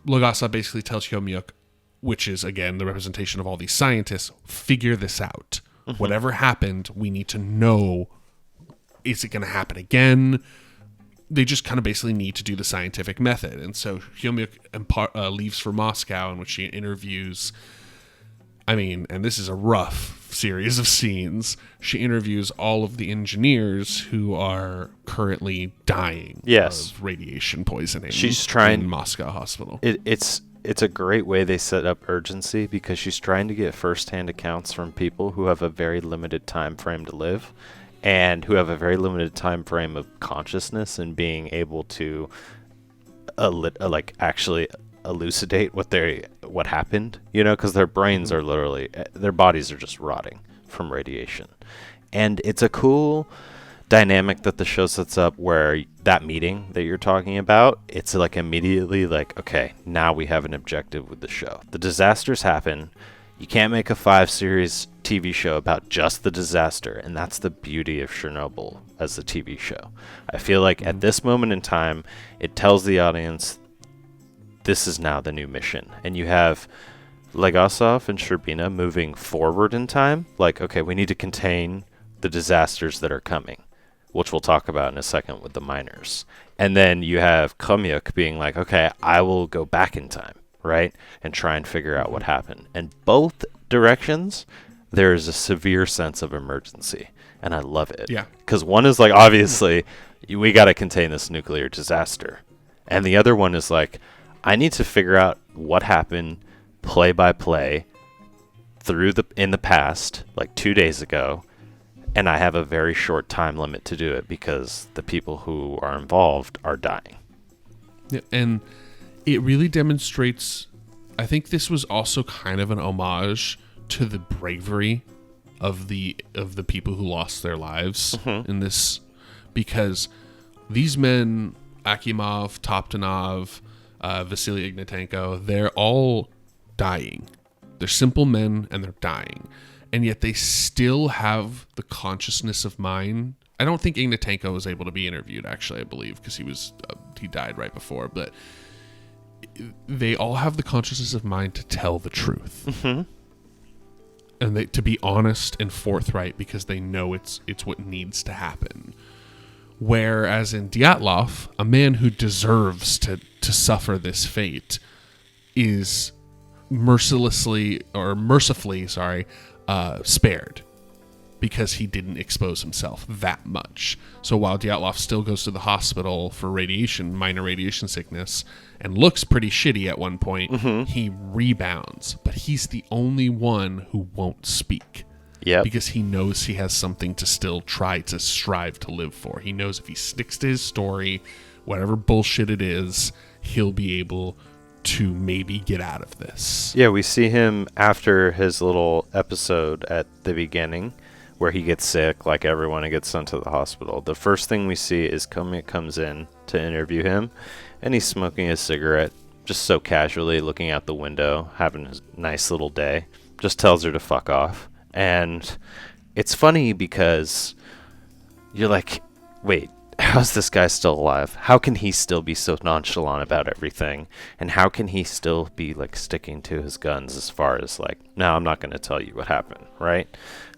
Legasov basically tells Hyomyuk, which is, again, the representation of all these scientists, figure this out. Whatever happened, we need to know, is it going to happen again? They just kind of basically need to do the scientific method. And so Hyomyuk leaves for Moscow, in which she interviews, and this is a rough series of scenes. She interviews all of the engineers who are currently dying of radiation poisoning. She's trying in Moscow hospital. It's a great way they set up urgency because she's trying to get firsthand accounts from people who have a very limited time frame to live, and who have a very limited time frame of consciousness and being able to actually elucidate what happened, because their brains are literally, their bodies are just rotting from radiation. And it's a cool dynamic that the show sets up, where that meeting that you're talking about, it's like immediately like, okay, now we have an objective with the show. The disasters happen. You can't make a 5-series TV show about just the disaster, and that's the beauty of Chernobyl as a TV show. I feel like at this moment in time, it tells the audience this is now the new mission. And you have Legasov and Sherbina moving forward in time, like, okay, we need to contain the disasters that are coming, which we'll talk about in a second with the miners. And then you have Kamyuk being like, okay, I will go back in time, right? And try and figure out what happened. And both directions, there is a severe sense of emergency. And I love it. Yeah. Because one is like, obviously, we got to contain this nuclear disaster. And the other one is like, I need to figure out what happened play by play in the past, like 2 days ago. And I have a very short time limit to do it because the people who are involved are dying. Yeah, and it really demonstrates, I think this was also kind of an homage to the bravery of the people who lost their lives in this, because these men, Akimov, Toptanov, Vasily Ignatenko, they're all dying. They're simple men and they're dying. And yet they still have the consciousness of mind. I don't think Ignatenko was able to be interviewed, actually, I believe, because he died right before. But they all have the consciousness of mind to tell the truth. Mm-hmm. And to be honest and forthright, because they know it's what needs to happen. Whereas in Dyatlov, a man who deserves to suffer this fate is mercifully spared because he didn't expose himself that much. So while Dyatlov still goes to the hospital for minor radiation sickness, and looks pretty shitty at one point, he rebounds. But he's the only one who won't speak. Yep. Because he knows he has something to still try to strive to live for. He knows if he sticks to his story, whatever bullshit it is, he'll be able to maybe get out of this. Yeah, we see him after his little episode at the beginning where he gets sick, like everyone, and gets sent to the hospital. The first thing we see is Kamyuk comes in to interview him, and he's smoking his cigarette, just so casually, looking out the window, having a nice little day. Just tells her to fuck off. And it's funny because you're like, wait, how's this guy still alive? How can he still be so nonchalant about everything? And how can he still be like sticking to his guns as far as like, no, I'm not going to tell you what happened, right?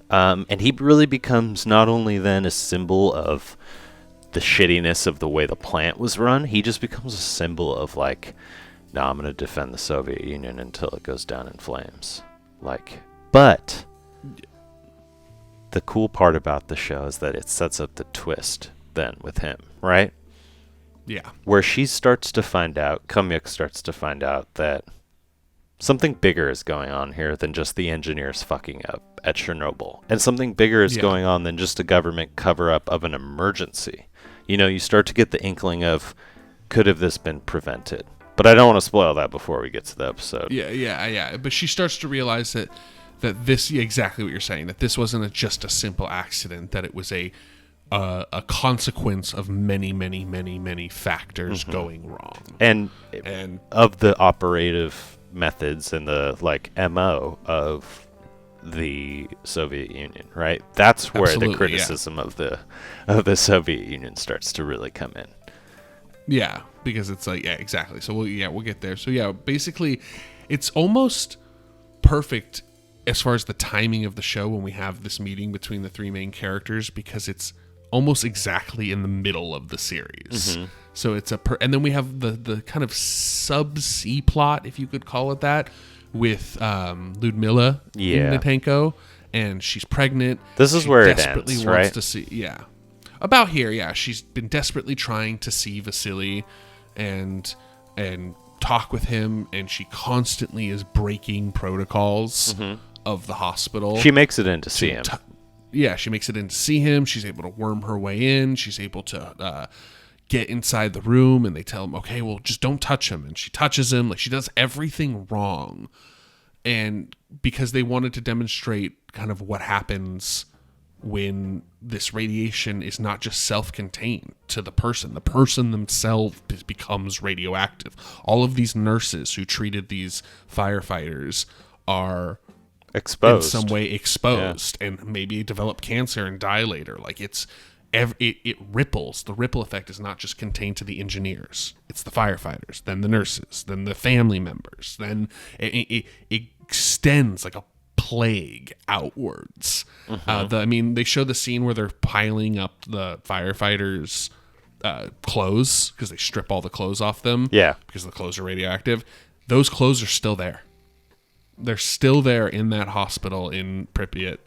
And he really becomes not only then a symbol of the shittiness of the way the plant was run, he just becomes a symbol of like, no, I'm going to defend the Soviet Union until it goes down in flames. Like, but the cool part about the show is that it sets up the twist then with him, right? Yeah. Where Kamyuk starts to find out that something bigger is going on here than just the engineers fucking up at Chernobyl. And something bigger is going on than just a government cover-up of an emergency. You start to get the inkling of, could have this been prevented? But I don't want to spoil that before we get to the episode. Yeah. But she starts to realize that this, exactly what you're saying, that this wasn't just a simple accident, that it was a consequence of many, many, many, many factors going wrong. And of the operative methods and the MO of the Soviet Union, right? That's where the criticism of the Soviet Union starts to really come in. Yeah, because it's like, yeah, exactly. So we'll get there. So yeah, basically it's almost perfect as far as the timing of the show when we have this meeting between the three main characters, because it's almost exactly in the middle of the series. Mm-hmm. So it's and then we have the kind of sub-C plot, if you could call it that, with Lyudmila Ignatenko, and she's pregnant. This is where it ends, right? To see, about here, she's been desperately trying to see Vasily and talk with him, and she constantly is breaking protocols of the hospital. She makes it in to see him. she makes it in to see him. She's able to worm her way in. She's able to get inside the room, and they tell him, okay, well, just don't touch him. And she touches him. Like, she does everything wrong. And because they wanted to demonstrate kind of what happens when this radiation is not just self-contained to the person themselves becomes radioactive. All of these nurses who treated these firefighters are exposed in some way exposed, and maybe develop cancer and die later. Like, it ripples. The ripple effect is not just contained to the engineers. It's the firefighters, then the nurses, then the family members. Then it extends like a plague outwards. They show the scene where they're piling up the firefighters' clothes because they strip all the clothes off them. Yeah, because the clothes are radioactive. Those clothes are still there. They're still there in that hospital in Pripyat,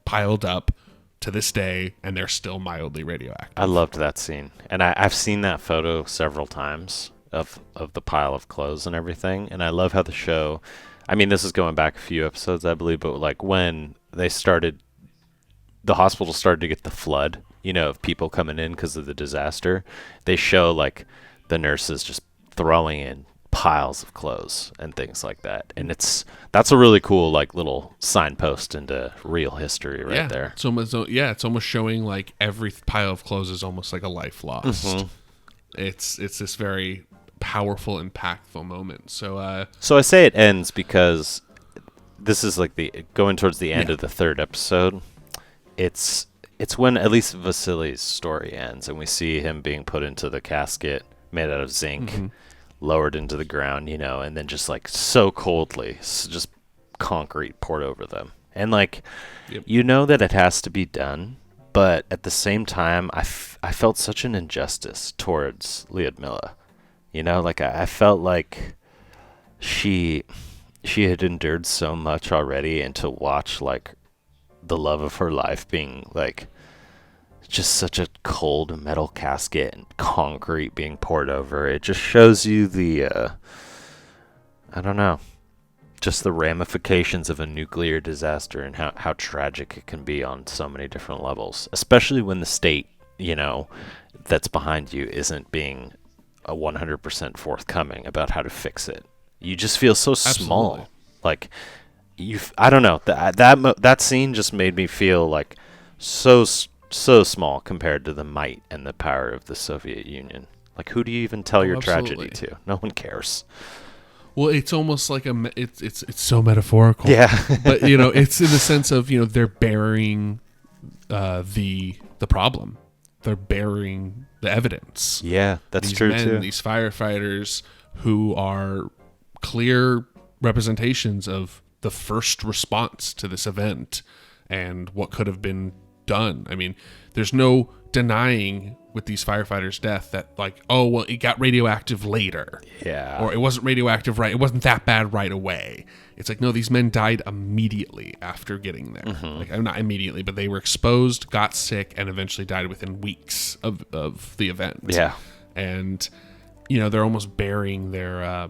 piled up to this day, and they're still mildly radioactive. I loved that scene, and I've seen that photo several times of the pile of clothes and everything, and I love how the show, I mean, this is going back a few episodes, I believe, but like when the hospital started to get the flood, of people coming in because of the disaster, they show like the nurses just throwing in piles of clothes and things like that, and that's a really cool like little signpost into real history there. It's almost showing like every pile of clothes is almost like a life lost. It's this very powerful, impactful moment. So I say it ends because this is like going towards the end of the third episode. It's when at least Vasily's story ends, and we see him being put into the casket made out of zinc, lowered into the ground, and then just like so coldly, just concrete poured over them. And like, that it has to be done, but at the same time, I felt such an injustice towards Lyudmila. Like I felt like she had endured so much already, and to watch like the love of her life being like just such a cold metal casket and concrete being poured over, it just shows you the I don't know, just the ramifications of a nuclear disaster and how tragic it can be on so many different levels, especially when the state that's behind you isn't being 100% forthcoming about how to fix it. You just feel so small. Like I don't know, that scene just made me feel like so small compared to the might and the power of the Soviet Union. Like, who do you even tell your tragedy to? No one cares. Well, it's almost like it's so metaphorical. Yeah. But it's in the sense of they're burying the problem. They're burying the evidence. Yeah, that's these true men, too. These firefighters who are clear representations of the first response to this event and what could have been done. I mean, there's no denying with these firefighters' death that like, oh, well, it got radioactive later. Yeah. Or it wasn't radioactive right. It wasn't that bad right away. It's like, no, these men died immediately after getting there. Like, not immediately, but they were exposed, got sick, and eventually died within weeks of the event. Yeah. And, they're almost burying their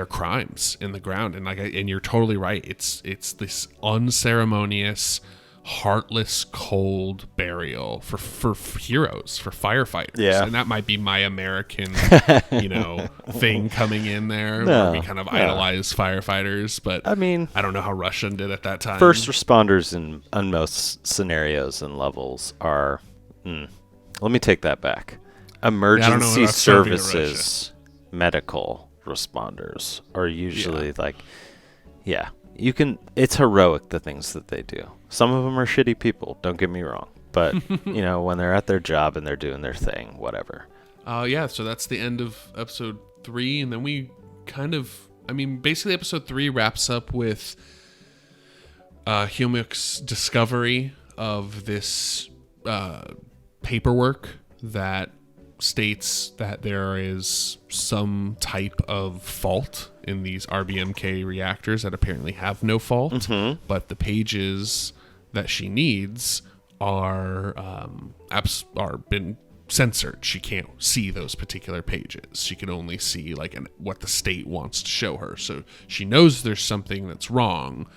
crimes in the ground. And and you're totally right. It's this unceremonious, heartless, cold burial for heroes, for firefighters. Yeah. And that might be my American, thing coming in there. Where we kind of idolize firefighters, but I mean, I don't know how Russian did at that time. First responders in most scenarios and levels are, let me take that back. Emergency services, medical responders are usually it's heroic, the things that they do. Some of them are shitty people, don't get me wrong. But, when they're at their job and they're doing their thing, whatever. So that's the end of episode 3. And then we basically episode 3 wraps up with Humuk's discovery of this paperwork that states that there is some type of fault in these RBMK reactors that apparently have no fault, but the pages that she needs are been censored. She can't see those particular pages. She can only see what the state wants to show her. So she knows there's something that's wrong,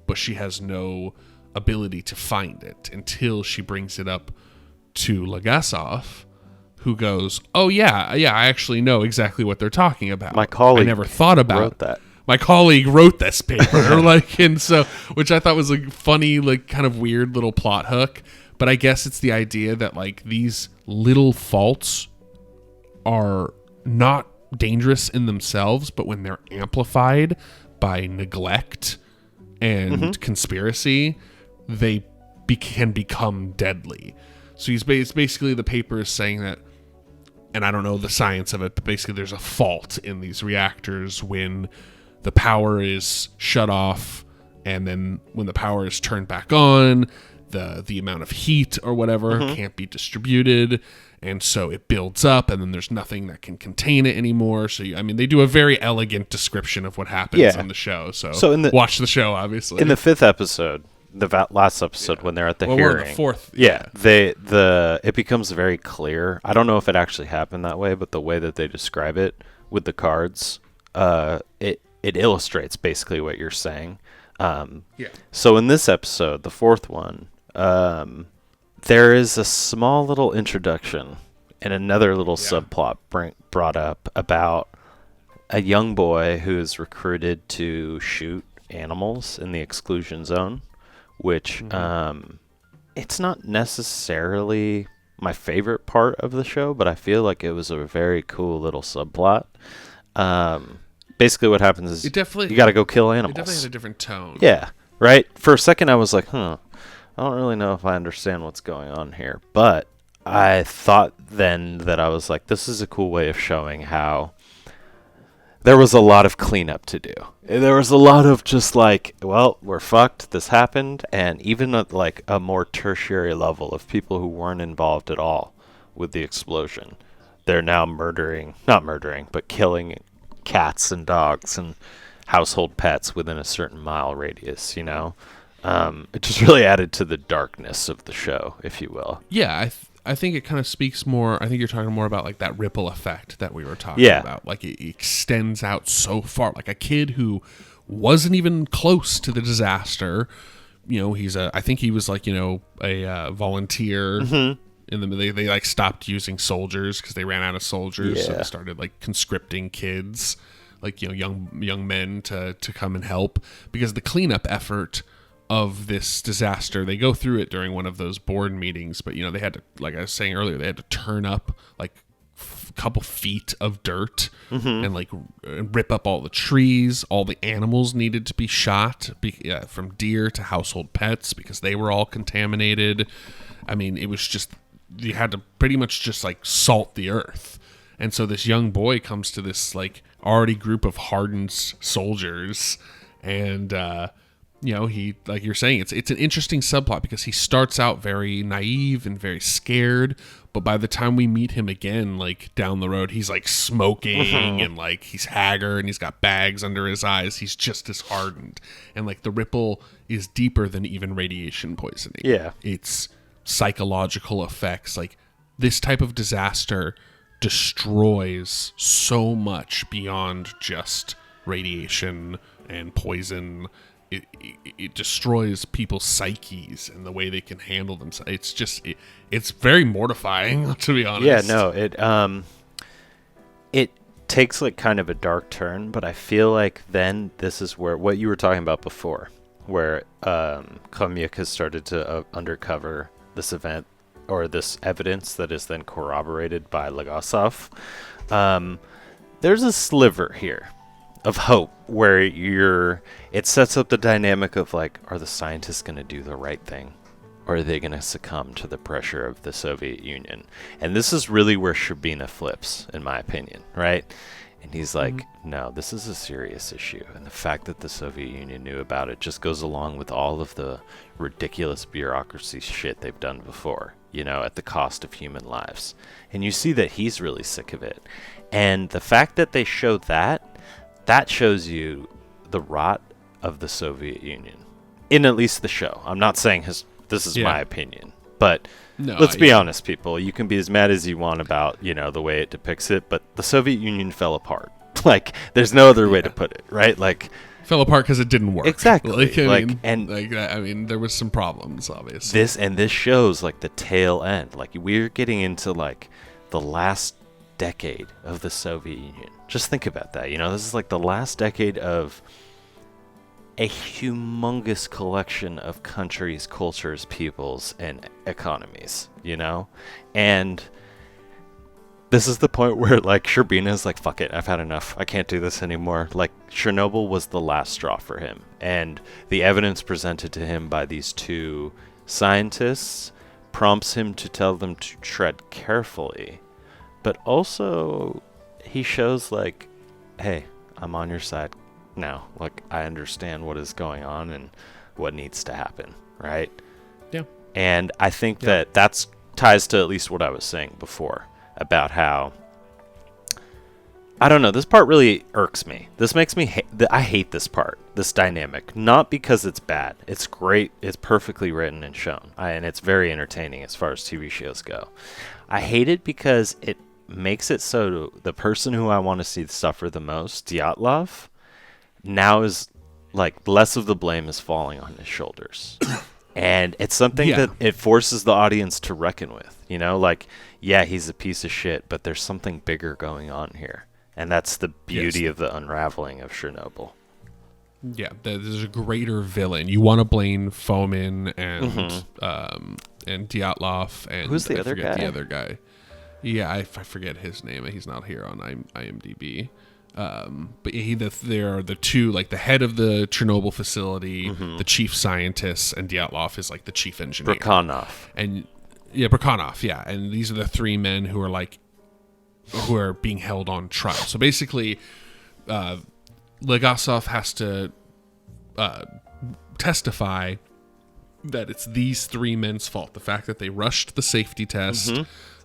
but she has no ability to find it until she brings it up to Legasov, who goes, "Oh yeah, I actually know exactly what they're talking about. My colleague I never thought about wrote that. My colleague wrote this paper," and so, which I thought was a funny, kind of weird little plot hook. But I guess it's the idea that these little faults are not dangerous in themselves, but when they're amplified by neglect and conspiracy, they can become deadly. So it's basically, the paper is saying that, and I don't know the science of it, but basically there's a fault in these reactors when the power is shut off, and then when the power is turned back on, the amount of heat or whatever can't be distributed, and so it builds up, and then there's nothing that can contain it anymore. So they do a very elegant description of what happens on the show. So watch the show, obviously. In the 5th episode, the last episode, when they're at the hearing, we're in the 4th. It becomes very clear. I don't know if it actually happened that way, but the way that they describe it with the cards, it illustrates basically what you're saying. So in this episode, the 4th one, there is a small little introduction and another little subplot brought up about a young boy who's recruited to shoot animals in the exclusion zone, which it's not necessarily my favorite part of the show, but I feel like it was a very cool little subplot. Basically what happens is you got to go kill animals. It definitely had a different tone. Yeah, right? For a second I was like, I don't really know if I understand what's going on here. But I thought then that I was like, this is a cool way of showing how there was a lot of cleanup to do. There was a lot of just we're fucked, this happened, and even at a more tertiary level of people who weren't involved at all with the explosion. They're now not murdering, but killing cats and dogs and household pets within a certain mile radius, It just really added to the darkness of the show, if you will. Yeah, I think it kind of speaks more. I think you're talking more about that ripple effect that we were talking about. It extends out so far. A kid who wasn't even close to the disaster. I think he was a volunteer. They stopped using soldiers because they ran out of soldiers, so they started conscripting kids, young men to come and help, because the cleanup effort of this disaster, they go through it during one of those board meetings, but they had to, like I was saying earlier, they had to turn up a couple feet of dirt and rip up all the trees. All the animals needed to be shot, from deer to household pets, because they were all contaminated. It was just, you had to pretty much just salt the earth. And so this young boy comes to this already group of hardened soldiers, and he, like you're saying, it's an interesting subplot, because he starts out very naive and very scared, but by the time we meet him again, down the road, he's smoking and he's haggard and he's got bags under his eyes. He's just as hardened, and the ripple is deeper than even radiation poisoning. Yeah, it's psychological effects. This type of disaster destroys so much beyond just radiation and poison. It destroys people's psyches and the way they can handle themselves. It's just it's very mortifying, to be honest. Yeah, no, it takes kind of a dark turn, but I feel then this is where what you were talking about before, where Kamyuk has started to undercover this event, or this evidence that is then corroborated by Legasov. There's a sliver here of hope where it sets up the dynamic of are the scientists going to do the right thing, or are they going to succumb to the pressure of the Soviet Union? And this is really where Sherbina flips, in my opinion, right? And he's no, this is a serious issue. And the fact that the Soviet Union knew about it just goes along with all of the ridiculous bureaucracy shit they've done before, at the cost of human lives. And you see that he's really sick of it. And the fact that they show that shows you the rot of the Soviet Union. In at least the show. I'm not saying this is my opinion. But let's be honest, people. You can be as mad as you want about, the way it depicts it, but the Soviet Union fell apart. There's no other way to put it, right? fell apart because it didn't work. Exactly. I mean, there was some problems, obviously. This shows like the tail end. Like we're getting into like the last decade of the Soviet Union. Just think about that. This is like the last decade of a humongous collection of countries, cultures, peoples, and economies. And this is the point where, like, Sherbina's like, fuck it, I've had enough. I can't do this anymore. Like, Chernobyl was the last straw for him. And the evidence presented to him by these two scientists prompts him to tell them to tread carefully. But also, he shows, like, hey, I'm on your side now. Like, I understand what is going on and what needs to happen, right? Yeah. And I think that that's ties to at least what I was saying before. About how, I don't know, this part really irks me. This makes me I hate this part, this dynamic. Not because it's bad. It's great. It's perfectly written and shown. And it's very entertaining as far as TV shows go. I hate it because it makes it so the person who I want to see suffer the most, Dyatlov, now is like less of the blame is falling on his shoulders. And it's something that it forces the audience to reckon with. Like, yeah, he's a piece of shit, but there's something bigger going on here. And that's the beauty of the unraveling of Chernobyl. Yeah, there's a greater villain. You want to blame Fomin and Dyatlov and who's the other guy? The other guy. Yeah, I forget his name. He's not here on IMDb. But there are the two, like the head of the Chernobyl facility, the chief scientist, and Dyatlov is like the chief engineer. Brekhanov. And Brekhanov, and these are the three men who are being held on trial. So basically, Legasov has to testify that it's these three men's fault. The fact that they rushed the safety test,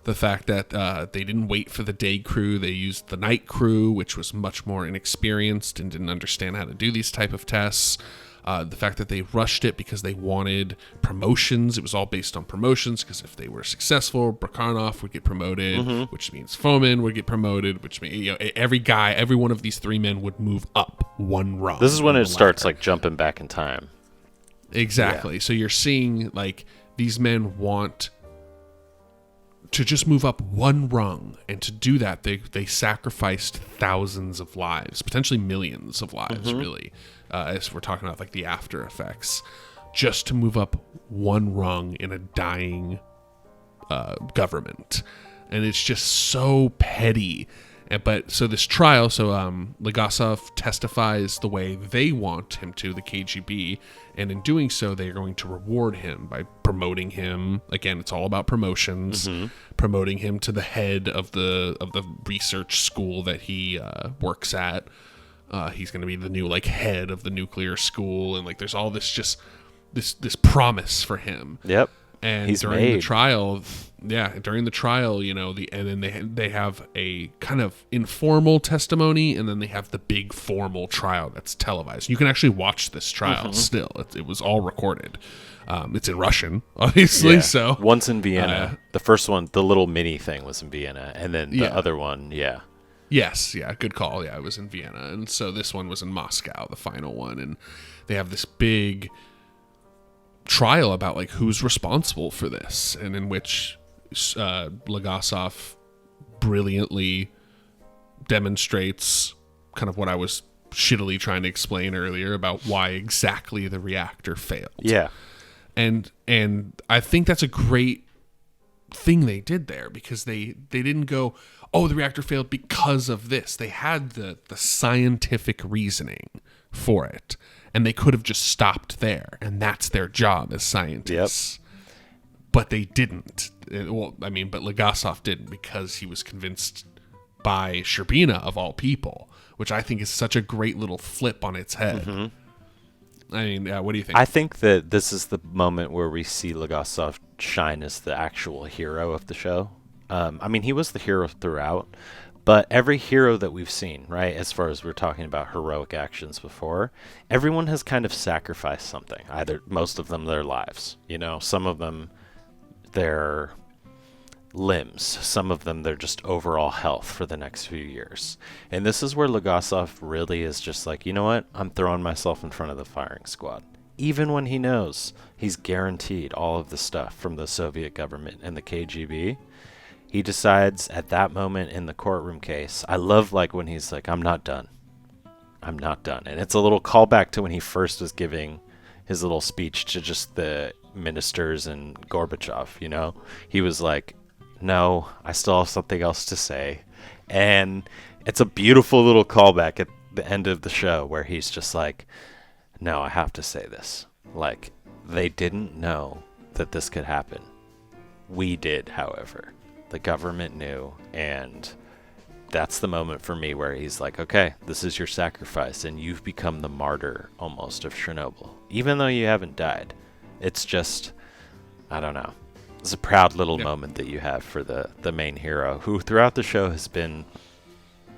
the fact that they didn't wait for the day crew, they used the night crew, which was much more inexperienced and didn't understand how to do these type of tests. The fact that they rushed it because they wanted promotions. It was all based on promotions because if they were successful, Brekhanov would get promoted, which means Fomin would get promoted, which means every one of these three men would move up one rung. This is when it starts like jumping back in time. Exactly. Yeah. So you're seeing like these men want to just move up one rung, and to do that, they sacrificed thousands of lives, potentially millions of lives, really. As we're talking about like the after effects, just to move up one rung in a dying government. And it's just so petty. But so this trial, Legasov testifies the way they want him to, the KGB, and in doing so, they're going to reward him by promoting him. Again, it's all about promotions. Promoting him to the head of the research school that he works at. He's going to be the new head of the nuclear school, and there's all this this promise for him. Yep. And during the trial, and then they have a kind of informal testimony, and then they have the big formal trial that's televised. You can actually watch this trial still. It was all recorded. It's in Russian, obviously. Yeah. So once in Vienna, the first one, the little mini thing was in Vienna, and then the other one, Yes, good call. Yeah, it was in Vienna, and so this one was in Moscow, the final one, and they have this big trial about who's responsible for this, and in which Legasov brilliantly demonstrates kind of what I was shittily trying to explain earlier about why exactly the reactor failed. Yeah. And I think that's a great thing they did there, because they didn't go, oh, the reactor failed because of this. They had the scientific reasoning for it. And they could have just stopped there, and that's their job as scientists. Yep. But they didn't. But Legasov didn't, because he was convinced by Sherbina, of all people, which I think is such a great little flip on its head. I mean, what do you think? I think that this is the moment where we see Legasov shine as the actual hero of the show. He was the hero throughout. But every hero that we've seen, right, as far as we're talking about heroic actions before, everyone has kind of sacrificed something. Either most of them their lives, some of them their limbs. Some of them, they're just overall health for the next few years. And this is where Legasov really is just like, you know what? I'm throwing myself in front of the firing squad. Even when he knows he's guaranteed all of the stuff from the Soviet government and the KGB, he decides at that moment in the courtroom case, I love like when he's like, I'm not done. I'm not done. And it's a little callback to when he first was giving his little speech to just the ministers and Gorbachev, you know? He was like, no, I still have something else to say. And it's a beautiful little callback at the end of the show where he's just like, no, I have to say this. Like, they didn't know that this could happen. We did, however. The government knew, and that's the moment for me where he's like, okay, this is your sacrifice, and you've become the martyr almost of Chernobyl. Even though you haven't died. It's just, I don't know. It's a proud little moment that you have for the main hero, who throughout the show has been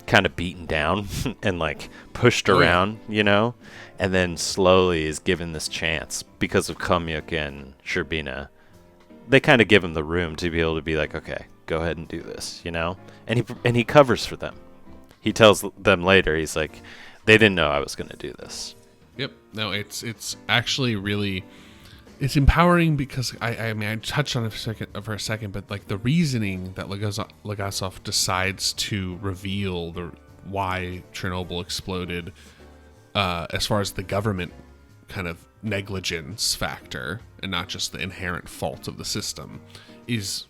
kind of beaten down and like pushed around, you know, and then slowly is given this chance because of Kamyuk and Sherbina. They kind of give him the room to be able to be like, okay, go ahead and do this, you know, and he covers for them. He tells them later, he's like, they didn't know I was going to do this. Yep. No, it's actually really, it's empowering because I mean, I touched on it for a second, but like the reasoning that Legasov decides to reveal why Chernobyl exploded, as far as the government kind of negligence factor and not just the inherent fault of the system, is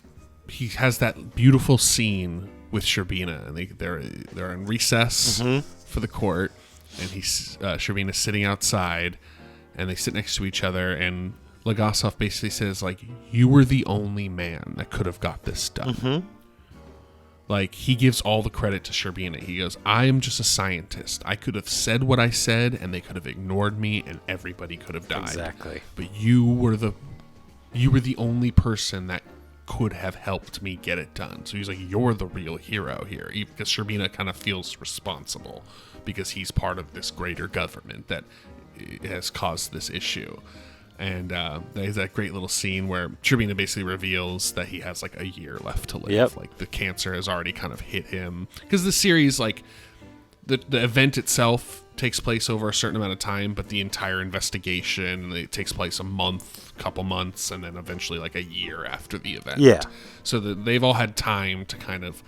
he has that beautiful scene with Sherbina, and they're in recess for the court, and Sherbina's sitting outside, and they sit next to each other, and Legasov basically says, like, you were the only man that could have got this done. Like, he gives all the credit to Sherbina. He goes, I am just a scientist. I could have said what I said, and they could have ignored me, and everybody could have died. Exactly. But you were the only person that could have helped me get it done. So he's like, you're the real hero here. Because Sherbina kind of feels responsible because he's part of this greater government that has caused this issue. And there's that great little scene where Sherbina basically reveals that he has like a year left to live. Yep. Like the cancer has already kind of hit him. Because the series, like the event itself takes place over a certain amount of time, but the entire investigation, it takes place a month, couple months, and then eventually like a year after the event. Yeah. So that they've all had time to kind of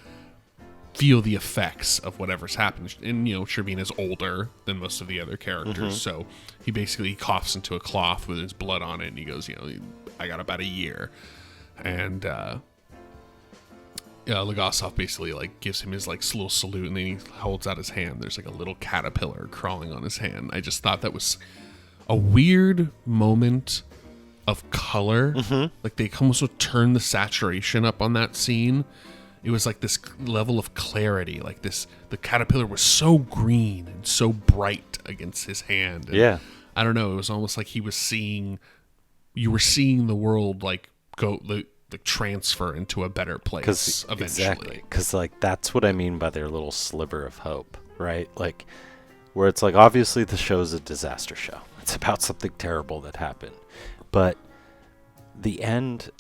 feel the effects of whatever's happened. And, you know, Sherbina's older than most of the other characters, so he basically coughs into a cloth with his blood on it, and he goes, you know, I got about a year. And Legasov basically, like, gives him his, like, little salute, and then he holds out his hand. There's, like, a little caterpillar crawling on his hand. I just thought that was a weird moment of color. Like, they almost would turn the saturation up on that scene. It was like this level of clarity, like the caterpillar was so green and so bright against his hand. And I don't know. It was almost like you were seeing the world like go the transfer into a better place eventually. Exactly. Because like that's what I mean by their little sliver of hope, right? Like where it's like obviously the show's a disaster show. It's about something terrible that happened, but the end.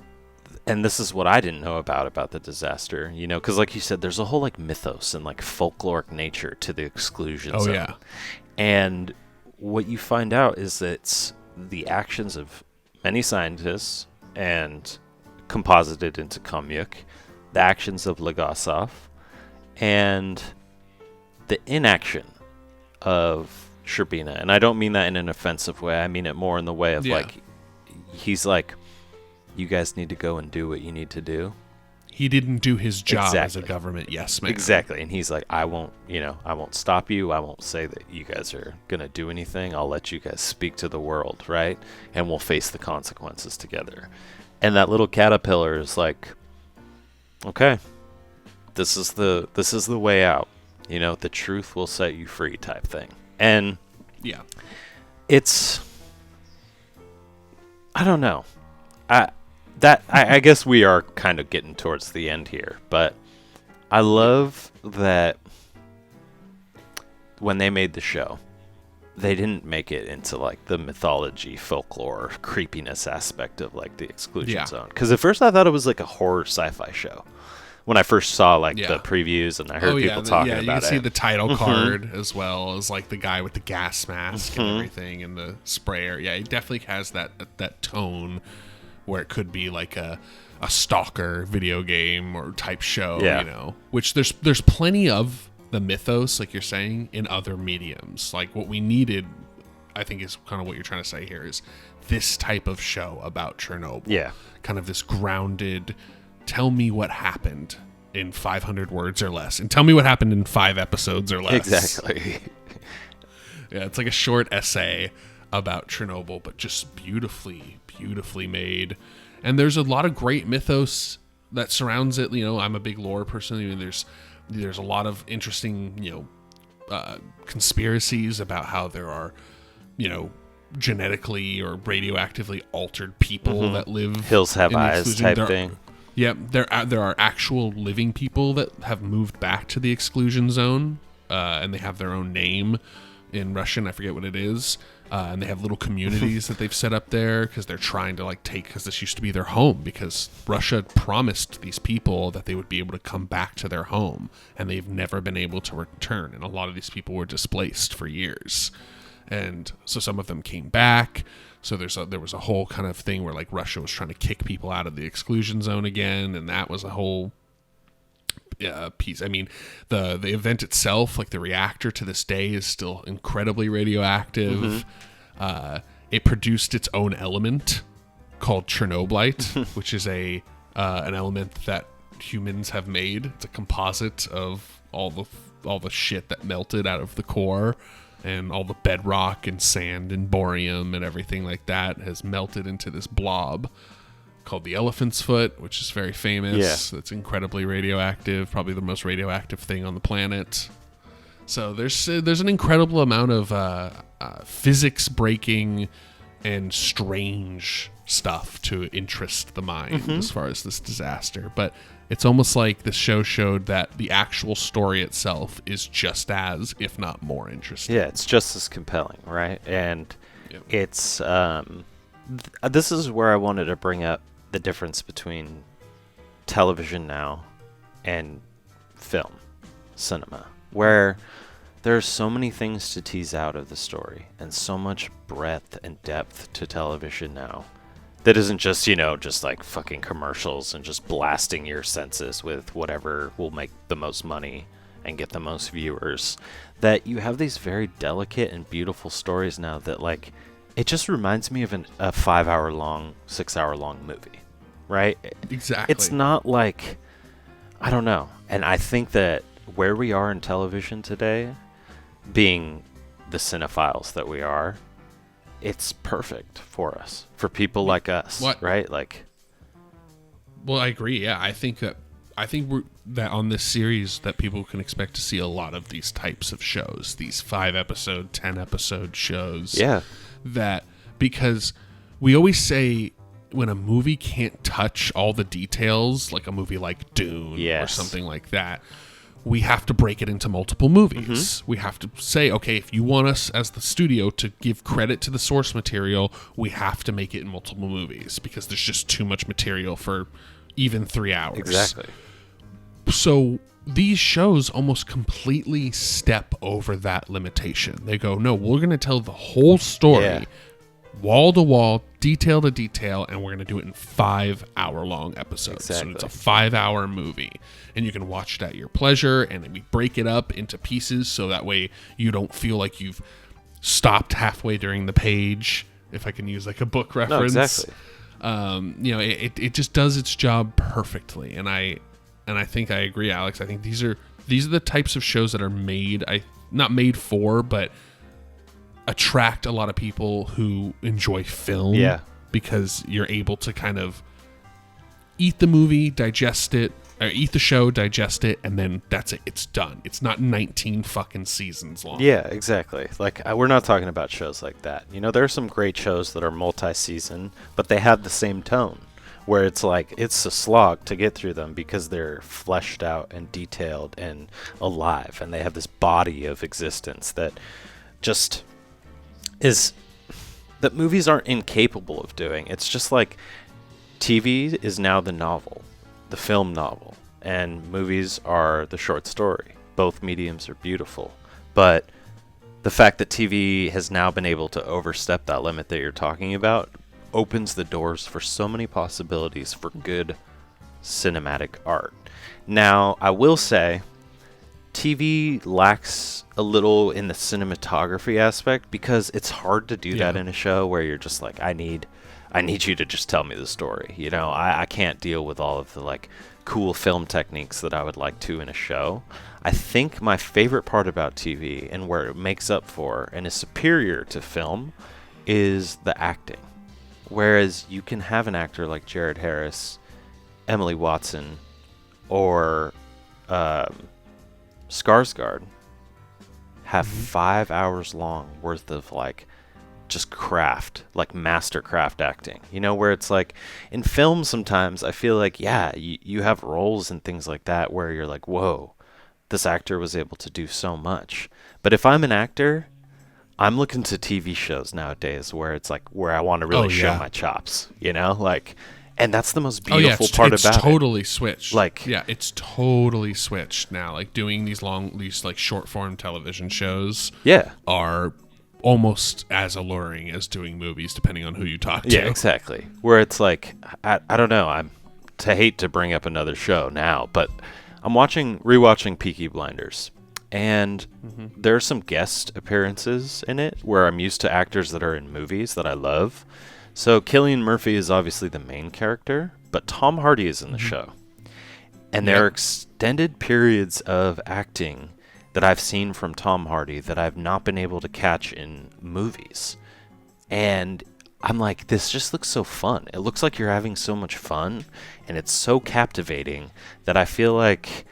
And this is what I didn't know about the disaster, you know, because like you said, there's a whole like mythos and like folkloric nature to the exclusion zone. Yeah. And what you find out is that it's the actions of many scientists and composited into Kamyuk, the actions of Legasov, and the inaction of Sherbina. And I don't mean that in an offensive way. I mean it more in the way of like, he's like, you guys need to go and do what you need to do. He didn't do his job as a government yes man. Exactly. And he's like, I won't stop you. I won't say that you guys are going to do anything. I'll let you guys speak to the world, right? And we'll face the consequences together. And that little caterpillar is like, okay, this is the way out. You know, the truth will set you free type thing. And it's, I don't know. I guess we are kind of getting towards the end here, but I love that when they made the show, they didn't make it into like the mythology, folklore, creepiness aspect of like the Exclusion Zone. Because at first I thought it was like a horror sci-fi show. When I first saw like the previews and I heard people talking about it. You can see the title card as well as like the guy with the gas mask and everything and the sprayer. Yeah, it definitely has that tone where it could be like a stalker video game or type show, you know. Which there's plenty of the mythos, like you're saying, in other mediums. Like what we needed, I think, is kind of what you're trying to say here, is this type of show about Chernobyl. Yeah. Kind of this grounded, tell me what happened in 500 words or less, and tell me what happened in 5 episodes or less. Exactly. Yeah, it's like a short essay about Chernobyl, but just beautifully made. And there's a lot of great mythos that surrounds it. You know, I'm a big lore person. I mean, there's a lot of interesting, you know, conspiracies about how there are, you know, genetically or radioactively altered people that live. Hills have eyes type thing. Yeah, there are actual living people that have moved back to the exclusion zone, and they have their own name in Russian. I forget what it is. And they have little communities that they've set up there because they're trying to like because this used to be their home, because Russia promised these people that they would be able to come back to their home, and they've never been able to return. And a lot of these people were displaced for years. And so some of them came back. So there was a whole kind of thing where like Russia was trying to kick people out of the exclusion zone again, and that was a whole piece. I mean, the event itself, like the reactor to this day, is still incredibly radioactive. It produced its own element called Chernobylite, which is an element that humans have made. It's a composite of all the shit that melted out of the core, and all the bedrock and sand and borium and everything like that has melted into this blob called the elephant's foot, which is very famous. It's incredibly radioactive, probably the most radioactive thing on the planet. So there's an incredible amount of physics breaking and strange stuff to interest the mind as far as this disaster. But it's almost like the show showed that the actual story itself is just as, if not more, interesting. Yeah, it's just as compelling, right? And it's this is where I wanted to bring up the difference between television now and film, cinema, where there's so many things to tease out of the story and so much breadth and depth to television now that isn't just, you know, just like fucking commercials and just blasting your senses with whatever will make the most money and get the most viewers. That you have these very delicate and beautiful stories now that, like, it just reminds me of a 5-hour long, 6-hour long movie, right? Exactly. It's not like, I don't know. And I think that where we are in television today, being the cinephiles that we are, it's perfect for us, for people like us, right? Like, well, I agree. Yeah, I think that on this series that people can expect to see a lot of these types of shows, these 5-episode, 10-episode shows. Yeah, that because we always say when a movie can't touch all the details, like a movie like Dune or something like that, we have to break it into multiple movies. We have to say, okay, if you want us as the studio to give credit to the source material, we have to make it in multiple movies because there's just too much material for even 3 hours. Exactly. So these shows almost completely step over that limitation. They go, no, we're going to tell the whole story, wall to wall, detail to detail, and we're going to do it in 5-hour-long episodes. Exactly. So it's a 5-hour movie, and you can watch it at your pleasure, and we break it up into pieces so that way you don't feel like you've stopped halfway during the page, if I can use like a book reference. No, exactly. You know, it just does its job perfectly, and I think I agree, Alex. I think these are the types of shows that are not made for, but attract a lot of people who enjoy film. Yeah. Because you're able to kind of eat the movie, digest it, or eat the show, digest it, and then that's it. It's done. It's not 19 fucking seasons long. Yeah, exactly. Like, we're not talking about shows like that. You know, there are some great shows that are multi-season, but they have the same tone, where it's like, it's a slog to get through them because they're fleshed out and detailed and alive, and they have this body of existence that just is that movies aren't incapable of doing. It's just like TV is now the novel, the film novel, and movies are the short story. Both mediums are beautiful, but the fact that TV has now been able to overstep that limit that you're talking about opens the doors for so many possibilities for good cinematic art. Now, I will say, TV lacks a little in the cinematography aspect because it's hard to do that in a show where you're just like, I need you to just tell me the story. You know, I can't deal with all of the like cool film techniques that I would like to in a show. I think my favorite part about TV and where it makes up for and is superior to film is the acting. Whereas you can have an actor like Jared Harris, Emily Watson, or Skarsgård have 5 hours long worth of like just craft, like mastercraft acting, you know, where it's like in film sometimes I feel like, you have roles and things like that where you're like, whoa, this actor was able to do so much. But if I'm an actor, I'm looking to TV shows nowadays where it's like where I want to really show my chops, you know, like, and that's the most beautiful part about it. It's totally switched. Like, it's totally switched now. Like doing these like short form television shows are almost as alluring as doing movies, depending on who you talk to. Yeah, exactly. Where it's like, I don't know, I'm to hate to bring up another show now, but I'm rewatching Peaky Blinders, and there are some guest appearances in it where I'm used to actors that are in movies that I love. So Cillian Murphy is obviously the main character, but Tom Hardy is in the show. And there are extended periods of acting that I've seen from Tom Hardy that I've not been able to catch in movies. And I'm like, this just looks so fun. It looks like you're having so much fun, and it's so captivating that I feel like,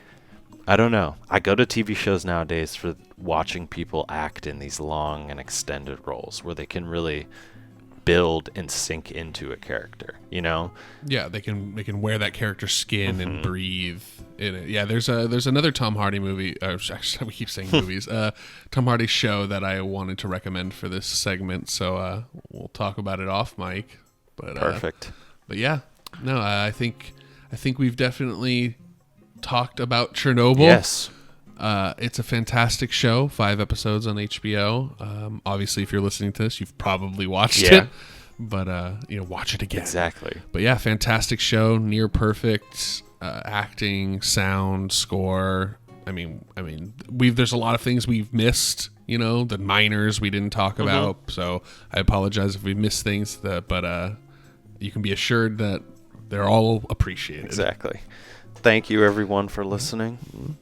I don't know, I go to TV shows nowadays for watching people act in these long and extended roles where they can really build and sink into a character, you know? Yeah, they can wear that character's skin and breathe in it. Yeah, there's another Tom Hardy movie. Actually, we keep saying movies. Tom Hardy show that I wanted to recommend for this segment. So we'll talk about it off mic. But perfect. But yeah, no, I think we've definitely talked about Chernobyl. Yes. It's a fantastic show. 5 episodes on HBO. Obviously, if you're listening to this, you've probably watched it. But watch it again. Exactly. But yeah, fantastic show. Near perfect acting, sound, score. I mean, there's a lot of things we've missed. You know, the minors we didn't talk about. So I apologize if we missed things. But you can be assured that they're all appreciated. Exactly. Thank you, everyone, for listening.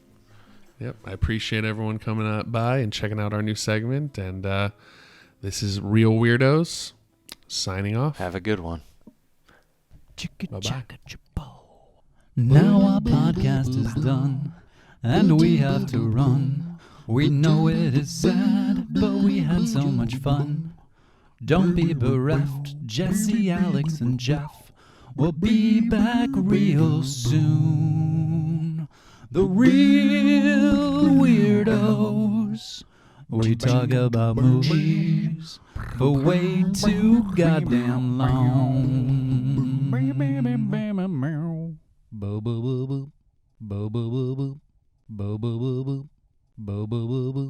Yep, I appreciate everyone coming by and checking out our new segment. And this is Reel Weirdos, signing off. Have a good one. Bye-bye. Now our podcast is done, and we have to run. We know it is sad, but we had so much fun. Don't be bereft, Jesse, Alex, and Jeff. We'll be back real soon. The Reel Weirdos. We talk about movies for way too goddamn long. Bo bo bo bo bo bo bo bo bo bo bo bo bo bo bo.